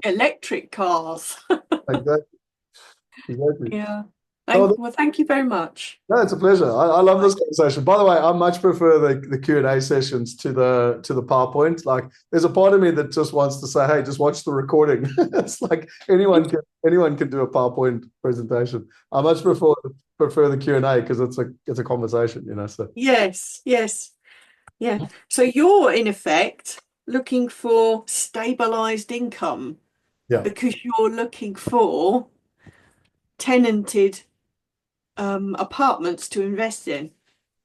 Electric cars. Exactly. Yeah. Thank you very much. No, it's a pleasure. I love this conversation. By the way, I much prefer the Q&A sessions to the PowerPoint. Like, there's a part of me that just wants to say, hey, just watch the recording. It's like anyone can do a PowerPoint presentation. I much prefer the Q&A because it's a conversation, So Yes. Yeah. So you're in effect looking for stabilized income. Yeah. Because you're looking for tenanted apartments to invest in.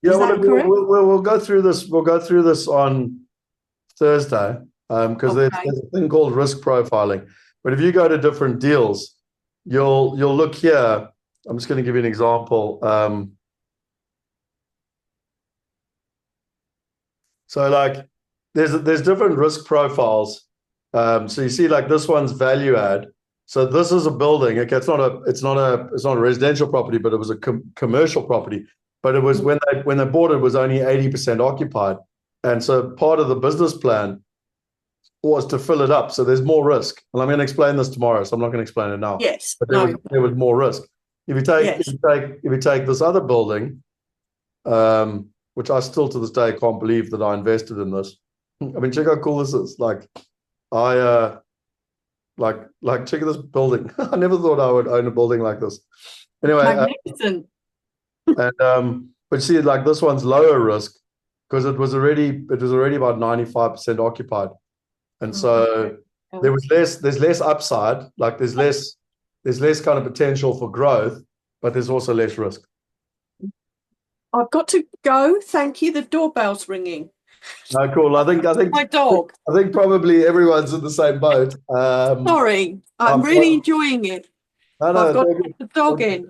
Yeah, Is that correct? We'll go through this. We'll go through this on Thursday because there's a thing called risk profiling. But if you go to different deals, you'll look here. I'm just going to give you an example. So like there's different risk profiles. So you see, like, this one's value add. So this is a building. Okay, it's not a residential property, but it was a commercial property. But it was when they bought it was only 80% occupied, and so part of the business plan was to fill it up. So there's more risk, and I'm going to explain this tomorrow. So I'm not going to explain it now. Yes, but there was more risk. If you take this other building, which I still to this day can't believe that I invested in this. I mean, check how cool this is. Like, check out this building. I never thought I would own a building like this. Anyway, magnificent. But see, like, this one's lower risk because it was already about 95% occupied, and so there's less upside. Like, there's less kind of potential for growth, but there's also less risk. I've got to go. Thank you. The doorbell's ringing. No, cool. I think my dog. I think probably everyone's in the same boat. Sorry, I'm really enjoying it. No, I've got to put the dog in.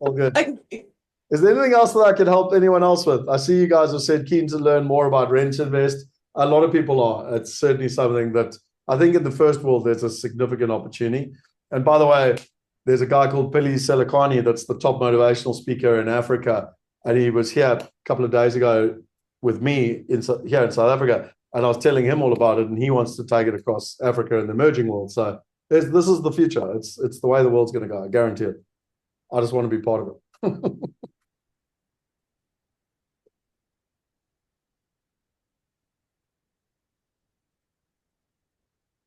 All good. Thank you. Is there anything else that I can help anyone else with? I see you guys have said keen to learn more about Rent Invest. A lot of people are. It's certainly something that I think in the first world there's a significant opportunity. And by the way, there's a guy called Billy Selakani that's the top motivational speaker in Africa. And he was here a couple of days ago with me here in South Africa. And I was telling him all about it. And he wants to take it across Africa and the emerging world. So this is the future. It's the way the world's going to go. I guarantee it. I just want to be part of it.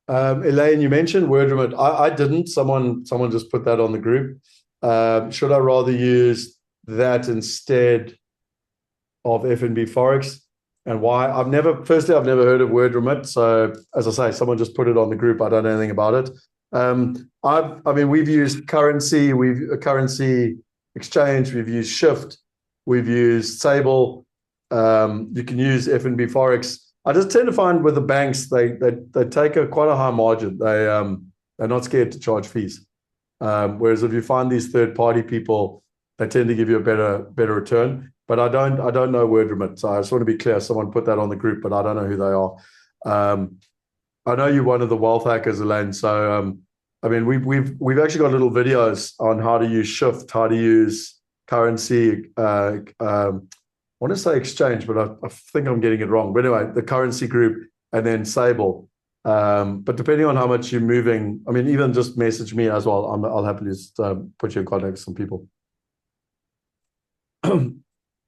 Elaine, you mentioned word remit. I didn't. Someone just put that on the group. Should I rather use that instead of FNB Forex? And why? I've never heard of word remit. So as I say, someone just put it on the group. I don't know anything about it. I mean, we've used currency, currency exchange, we've used Shift, we've used Sable. You can use FNB Forex. I just tend to find with the banks, they take quite a high margin. They're not scared to charge fees. Whereas if you find these third-party people, they tend to give you a better return. But I don't know word remit. So I just want to be clear. Someone put that on the group, but I don't know who they are. I know you're one of the wealth hackers, Elaine. So I mean, we've actually got little videos on how to use Shift, how to use currency. I want to say exchange, but I think I'm getting it wrong. But anyway, the currency group and then Sable. But depending on how much you're moving, I mean, even just message me as well. I'll happily just put you in contact with some people.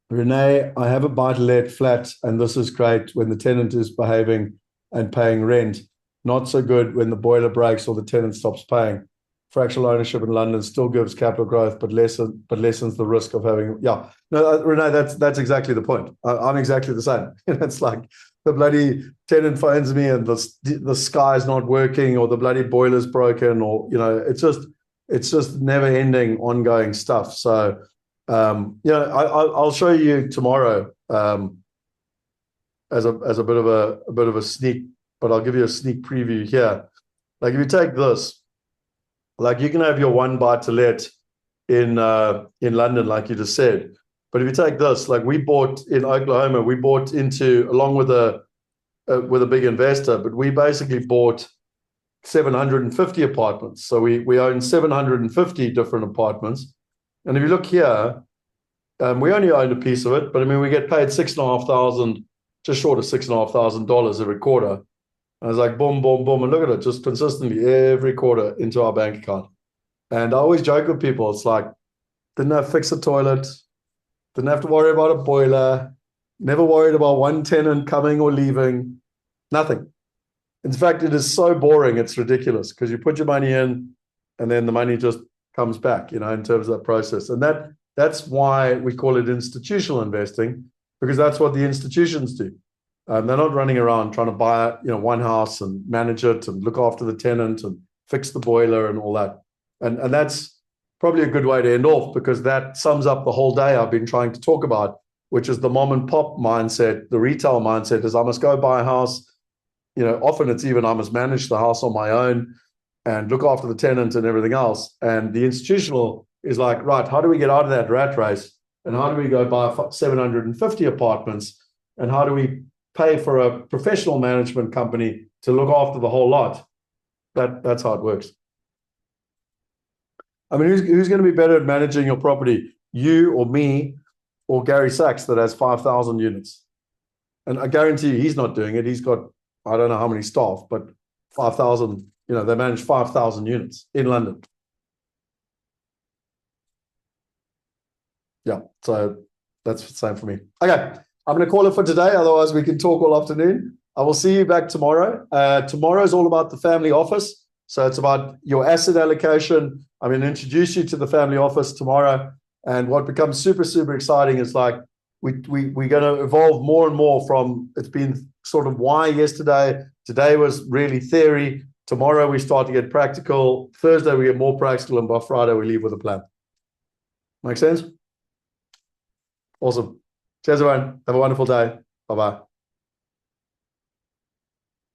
Renee, I have a buy-to-let flat, and this is great when the tenant is behaving and paying rent. Not so good when the boiler breaks or the tenant stops paying. Fractional ownership in London still gives capital growth, but lessens the risk of having. Yeah, no, Renee, that's exactly the point. I'm exactly the same. It's like the bloody tenant phones me and the sky's not working, or the bloody boiler's broken, or it's just never-ending, ongoing stuff. So, I'll show you tomorrow as a bit of a sneak, but I'll give you a sneak preview here. Like if you take this. Like you can have your one buy-to-let in London, like you just said. But if you take this, like we bought in Oklahoma, we bought into along with a big investor, but we basically bought 750 apartments. So we own 750 different apartments. And if you look here, we only owned a piece of it, but I mean we get paid $6,500, just short of $6,500 every quarter. I was like, boom, boom, boom. And look at it, just consistently every quarter into our bank account. And I always joke with people, it's like, didn't have to fix a toilet, didn't have to worry about a boiler, never worried about one tenant coming or leaving, nothing. In fact, it is so boring, it's ridiculous, because you put your money in and then the money just comes back, in terms of that process. And that's why we call it institutional investing, because that's what the institutions do. They're not running around trying to buy, one house and manage it and look after the tenant and fix the boiler and all that. And that's probably a good way to end off, because that sums up the whole day I've been trying to talk about, which is the mom and pop mindset. The retail mindset is I must go buy a house. Often it's even I must manage the house on my own and look after the tenant and everything else. And the institutional is like, right, how do we get out of that rat race? And how do we go buy 750 apartments? And how do we pay for a professional management company to look after the whole lot? That's how it works. I mean, who's going to be better at managing your property? You or me or Gary Sachs that has 5,000 units? And I guarantee you he's not doing it. He's got, I don't know how many staff, but 5,000, they manage 5,000 units in London. Yeah, so that's the same for me. Okay, I'm going to call it for today. Otherwise, we can talk all afternoon. I will see you back tomorrow. Tomorrow is all about the family office. So it's about your asset allocation. I'm going to introduce you to the family office tomorrow. And what becomes super, super exciting is like we're going to evolve more and more from, it's been sort of why yesterday. Today was really theory. Tomorrow we start to get practical. Thursday we get more practical. And by Friday we leave with a plan. Make sense? Awesome. Cheers, everyone. Have a wonderful day. Bye-bye.